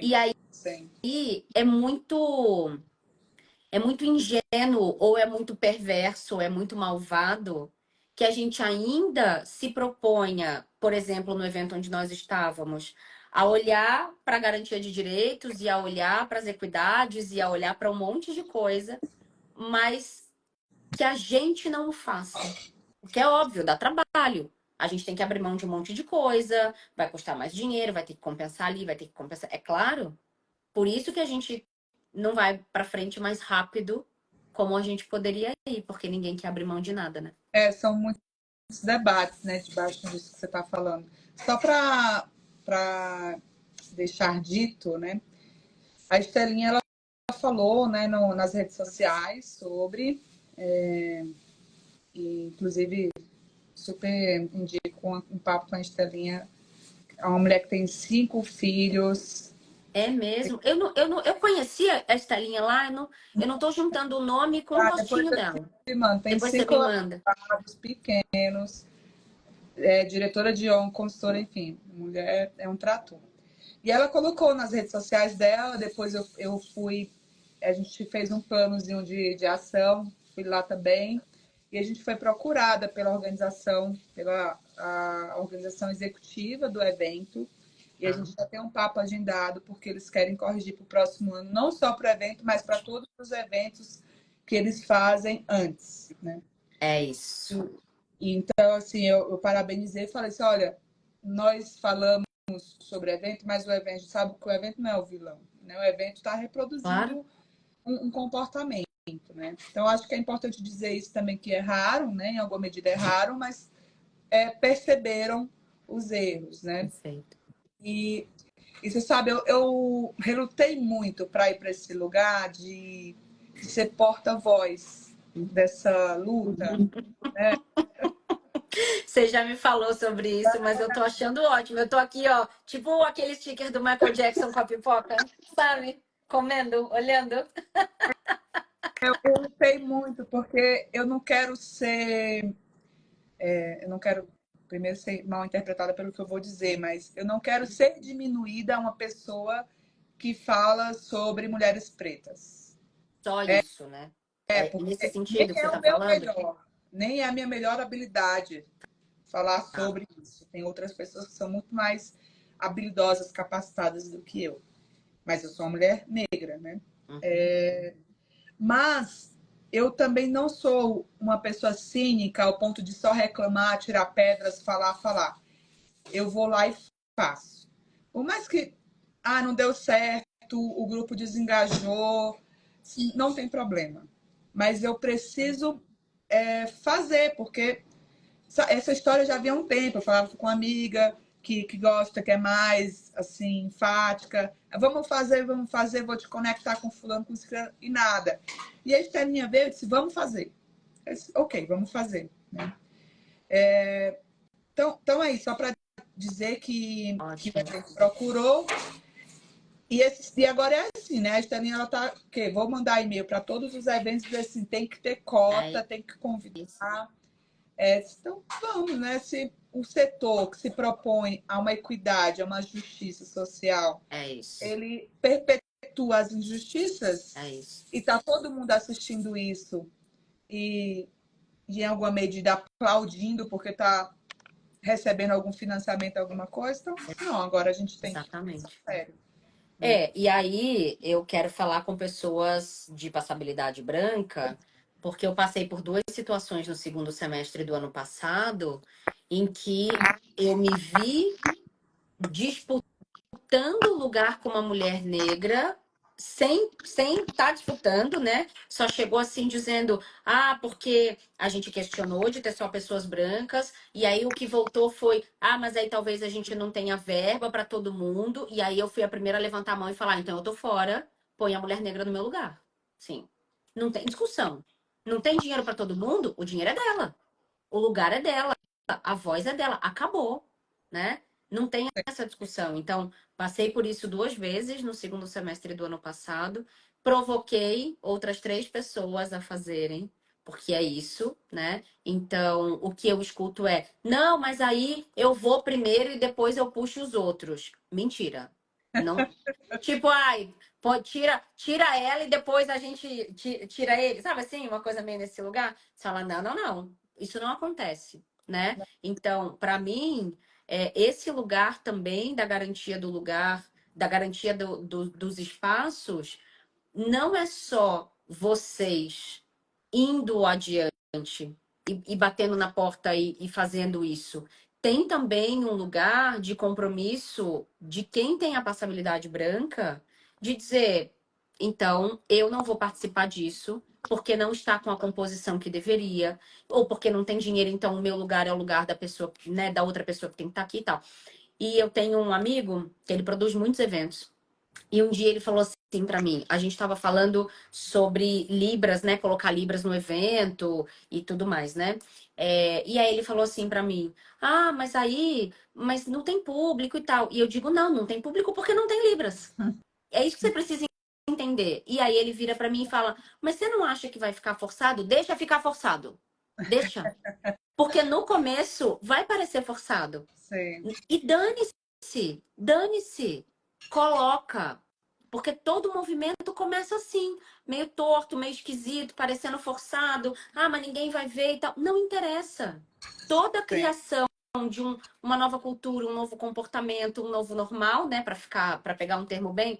E aí Sim. é muito ingênuo ou é muito perverso, ou é muito malvado que a gente ainda se proponha, por exemplo, no evento onde nós estávamos, a olhar para a garantia de direitos e a olhar para as equidades e a olhar para um monte de coisa, mas que a gente não o faça. Porque é óbvio, dá trabalho. A gente tem que abrir mão de um monte de coisa, vai custar mais dinheiro, vai ter que compensar ali, vai ter que compensar. É claro. Por isso que a gente não vai para frente mais rápido como a gente poderia ir, porque ninguém quer abrir mão de nada, né? São muitos debates, né, debaixo disso que você está falando. Só para deixar dito, né, a Estelinha ela falou, né, nas redes sociais sobre, e inclusive super indico um papo com a Estelinha. É uma mulher que tem 5 filhos. É mesmo. Eu conhecia a Estelinha lá, eu não tô juntando o nome com o Depois rostinho eu dela. te mando. Tem Depois você 5 me manda. filhos pequenos, diretora de ONG, consultora, enfim. Mulher é um trator. E ela colocou nas redes sociais dela, depois eu fui, a gente fez um planozinho de ação, fui lá também. e a gente foi procurada pela organização, pela a organização executiva do evento, e a gente já tem um papo agendado, porque eles querem corrigir para o próximo ano, não só para o evento, mas para todos os eventos que eles fazem antes, né? É isso. Então, assim, eu parabenizei e falei assim, olha, nós falamos sobre o evento, mas o evento sabe que o evento não é o vilão, né? O evento está reproduzindo Claro. um comportamento, né? Então, acho que é importante dizer isso também, que erraram, né? Em alguma medida erraram, mas perceberam os erros, né? Perfeito. E você sabe, eu relutei muito para ir para esse lugar de ser porta-voz dessa luta, né? Você já me falou sobre isso, mas eu tô achando ótimo. Eu tô aqui, ó, tipo aquele sticker do Michael Jackson com a pipoca, sabe? Comendo, olhando. Eu lutei muito porque eu não quero ser, eu não quero primeiro ser mal interpretada pelo que eu vou dizer, mas eu não quero ser diminuída a uma pessoa que fala sobre mulheres pretas. Só isso, né? É nesse Porque nem sentido que você é o tá meu falando? melhor, nem é a minha melhor habilidade falar Tá. sobre isso. Tem outras pessoas que são muito mais habilidosas, capacitadas do que eu. Mas eu sou uma mulher negra, né? Uhum. Mas eu também não sou uma pessoa cínica ao ponto de só reclamar, tirar pedras, falar, falar. Eu vou lá e faço. Por mais que, não deu certo, o grupo desengajou, não tem problema. Mas eu preciso fazer, porque essa história já havia um tempo. Eu falava com uma amiga que gosta, que é mais assim, enfática. Vamos fazer, vou te conectar com fulano, com ciclano, e nada. E a Estelinha veio e disse, vamos fazer. Eu disse, ok, vamos fazer. Né? Então é isso, só para dizer que a Ótimo. gente procurou. E agora é assim, né? A Estelinha, ela tá. Okay, vou mandar e-mail para todos os eventos e dizer assim: tem que ter É cota, tem que isso. convidar. Então, vamos, né? Se o setor que se propõe a uma equidade, a uma justiça social, É isso. ele perpetua as injustiças É isso. e está todo mundo assistindo isso e, em alguma medida, aplaudindo porque está recebendo algum financiamento, alguma coisa, então, não, agora a gente tem que pensar Exatamente. sério. Né? E aí eu quero falar com pessoas de passabilidade branca, porque eu passei por duas situações no segundo semestre do ano passado em que eu me vi disputando lugar com uma mulher negra sem estar disputando, né? Só chegou assim dizendo, porque a gente questionou de ter só pessoas brancas, e aí o que voltou foi, mas aí talvez a gente não tenha verba para todo mundo, e aí eu fui a primeira a levantar a mão e falar, então eu tô fora, põe a mulher negra no meu lugar. Sim. Não tem discussão. Não tem dinheiro para todo mundo? O dinheiro é dela. O lugar é dela, a voz é dela, acabou, né? Não tem essa discussão. Então, passei por isso duas vezes no segundo semestre do ano passado, provoquei outras três pessoas a fazerem, porque é isso, né? Então, o que eu escuto é: não, mas aí eu vou primeiro e depois eu puxo os outros. Mentira. Não. Tipo, pô, tira ela e depois a gente tira ele. Sabe assim, uma coisa meio nesse lugar? Você fala, não, não, não. Isso não acontece, né? Então, para mim, esse lugar também da garantia do lugar, da garantia dos espaços, não é só vocês indo adiante e batendo na porta e fazendo isso. Tem também um lugar de compromisso de quem tem a passabilidade branca de dizer, então, eu não vou participar disso porque não está com a composição que deveria, ou porque não tem dinheiro, então o meu lugar é o lugar da pessoa, né, da outra pessoa que tem que estar aqui e tal. E eu tenho um amigo que ele produz muitos eventos. E um dia ele falou assim para mim, a gente estava falando sobre libras, né, colocar libras no evento e tudo mais, né? E aí ele falou assim para mim, mas não tem público e tal. E eu digo, não, não tem público porque não tem libras. É isso que você precisa entender. E aí ele vira para mim e fala, mas você não acha que vai ficar forçado? Deixa ficar forçado. Deixa. Porque no começo vai parecer forçado. Sim. E dane-se, dane-se. Coloca. Porque todo movimento começa assim, meio torto, meio esquisito, parecendo forçado. Ah, mas ninguém vai ver e tal. Não interessa. Toda Sim. criação de uma nova cultura, um novo comportamento, um novo normal, né, para pegar um termo bem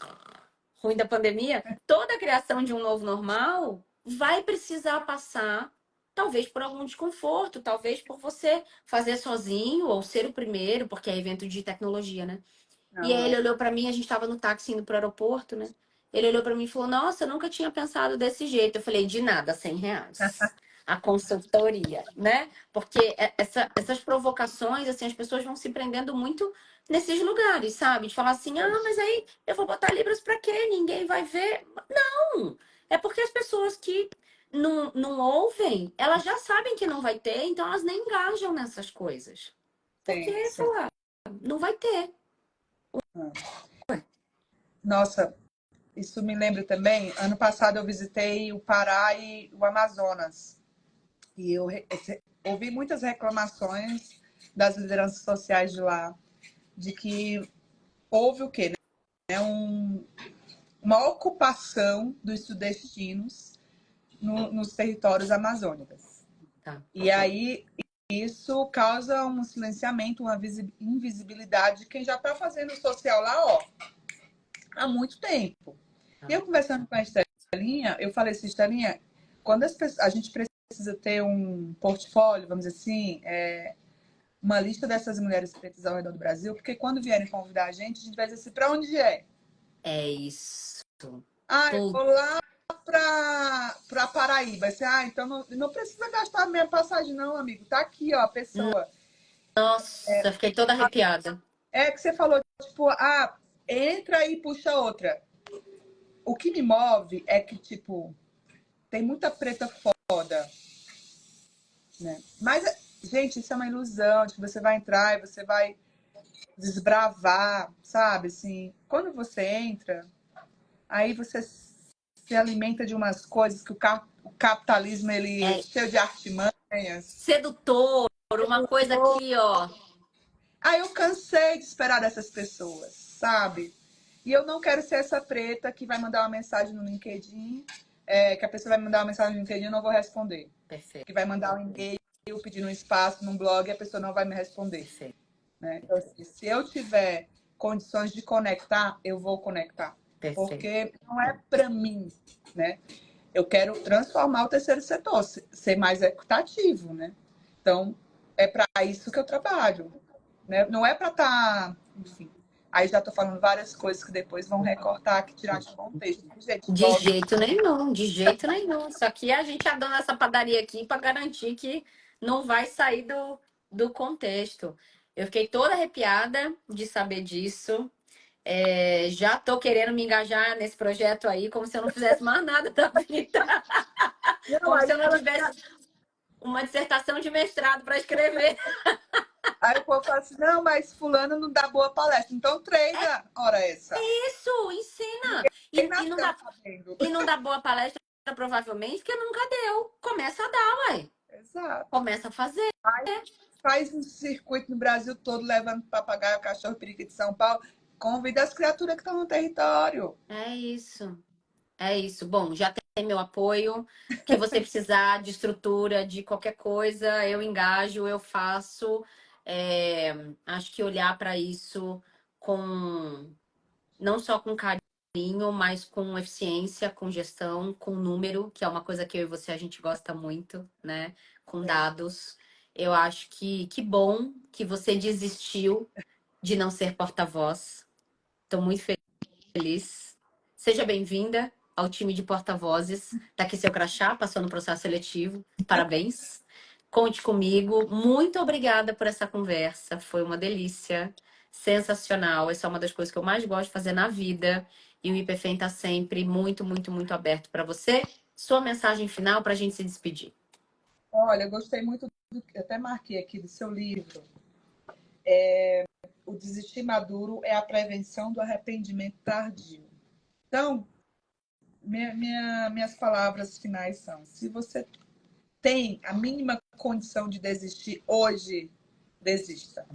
ruim da pandemia, toda a criação de um novo normal vai precisar passar, talvez por algum desconforto, talvez por você fazer sozinho ou ser o primeiro, porque é evento de tecnologia, né? E aí ele Aham. olhou pra mim, a gente tava no táxi indo pro aeroporto, né? Ele olhou pra mim e falou: Nossa, eu nunca tinha pensado desse jeito. Eu falei: De nada, R$ 100. A consultoria, né? Porque essas provocações, assim, as pessoas vão se prendendo muito nesses lugares, sabe? De falar assim: Ah, mas aí eu vou botar Libras pra quê? Ninguém vai ver. Não! É porque as pessoas que não ouvem, elas já sabem que não vai ter, então elas nem engajam nessas coisas. Sim, Porque sim. falar, não vai ter. Nossa, isso me lembra também, ano passado eu visitei o Pará e o Amazonas. E eu ouvi muitas reclamações das lideranças sociais de lá, de que houve o quê, né? Uma ocupação dos sudestinos nos territórios amazônicos. Tá. E aí isso causa um silenciamento, uma invisibilidade de quem já está fazendo o social lá, ó, há muito tempo. E eu conversando com a Estelinha, eu falei assim, Estelinha, quando a gente precisa ter um portfólio, vamos dizer assim, uma lista dessas mulheres pretas ao redor do Brasil, porque quando vierem convidar a gente vai dizer assim, para onde é? É isso. Ah, eu Pô, vou lá para Paraíba. Assim, ah, então não precisa gastar a minha passagem, não, amigo. Tá aqui, ó, a pessoa. nossa, fiquei toda arrepiada. É que você falou, tipo, ah, entra e puxa outra. O que me move é que, tipo, tem muita preta foda, né? Mas, gente, isso é uma ilusão, de que você vai entrar e você vai desbravar, sabe? Assim, quando você entra, aí você se alimenta de umas coisas que o capitalismo, ele é É cheio de artimanhas. sedutor, uma coisa aqui, ó. Aí eu cansei de esperar dessas pessoas, sabe? E eu não quero ser essa preta que vai mandar uma mensagem no LinkedIn, que a pessoa vai mandar uma mensagem no LinkedIn e eu não vou responder. Perfeito, Que vai mandar um e-mail pedindo um espaço num blog e a pessoa não vai me responder. perfeito, Né? Então, assim, se eu tiver condições de conectar, eu vou conectar. perfeito. Porque não é para mim, né? Eu quero transformar o terceiro setor, ser mais equitativo, né? Então, é para isso que eu trabalho. Né? Não é para estar, enfim. Aí já estou falando várias coisas que depois vão recortar, que tirar de contexto. Gente, De volta. jeito nenhum, de jeito nenhum. Só que a gente adora essa padaria aqui para garantir que não vai sair do contexto. Eu fiquei toda arrepiada de saber disso. Já tô querendo me engajar nesse projeto aí, como se eu não fizesse mais nada da vida. Não, Como se aí eu não tivesse uma dissertação de mestrado para escrever. aí o povo fala assim, não, mas fulano não dá boa palestra. Então treina, hora essa. Isso, ensina. Quem E não nasceu dá, sabendo? e não dá boa palestra, provavelmente, porque nunca deu. Começa a dar, ué. Exato. Começa a fazer. Faz um circuito no Brasil todo, levando papagaio, cachorro, periquito de São Paulo. Convida as criaturas que estão no território. É isso. É isso. Bom, já tem meu apoio. Que você precisar de estrutura, de qualquer coisa, eu engajo, eu faço. É, acho que olhar para isso com não só com carinho, mas com eficiência, com gestão, com número, que é uma coisa que eu e você a gente gosta muito, né? Com É. dados. Eu acho que bom que você desistiu de não ser porta-voz. Estou muito feliz. Seja bem-vinda ao time de porta-vozes. Tá aqui seu crachá, passou no processo seletivo. Parabéns. Conte comigo. Muito obrigada por essa conversa. Foi uma delícia. Sensacional. Essa é uma das coisas que eu mais gosto de fazer na vida. E o IPFEM está sempre muito, muito, muito aberto para você. Sua mensagem final para a gente se despedir. Olha, eu gostei muito do que até marquei aqui do seu livro. O desistir maduro é a prevenção do arrependimento tardio. Então, minhas palavras finais são: se você tem a mínima condição de desistir hoje, desista.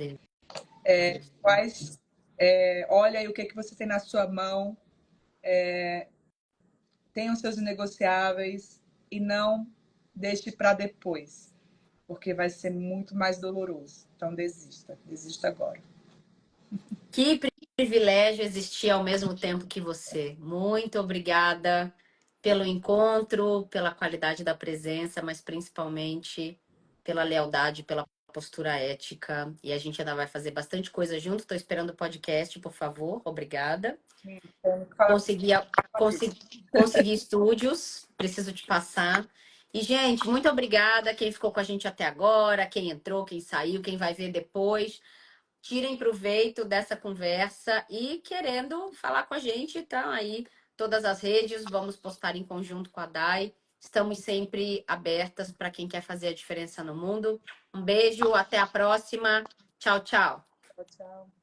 Faz, olha aí o que, que você tem na sua mão, Tenha os seus negociáveis e não deixe para depois, porque vai ser muito mais doloroso. Então desista agora. Que privilégio existir ao mesmo tempo que você. Muito obrigada pelo encontro, pela qualidade da presença, mas principalmente pela lealdade, pela postura ética. E a gente ainda vai fazer bastante coisa junto. Estou esperando o podcast, por favor. Obrigada. Consegui, consegui estúdios, preciso te passar. E, gente, muito obrigada quem ficou com a gente até agora, quem entrou, quem saiu, quem vai ver depois. Tirem proveito dessa conversa e querendo falar com a gente, tá aí todas as redes, vamos postar em conjunto com a Dai. Estamos sempre abertas para quem quer fazer a diferença no mundo. Um beijo, até a próxima. Tchau, tchau. Tchau, tchau.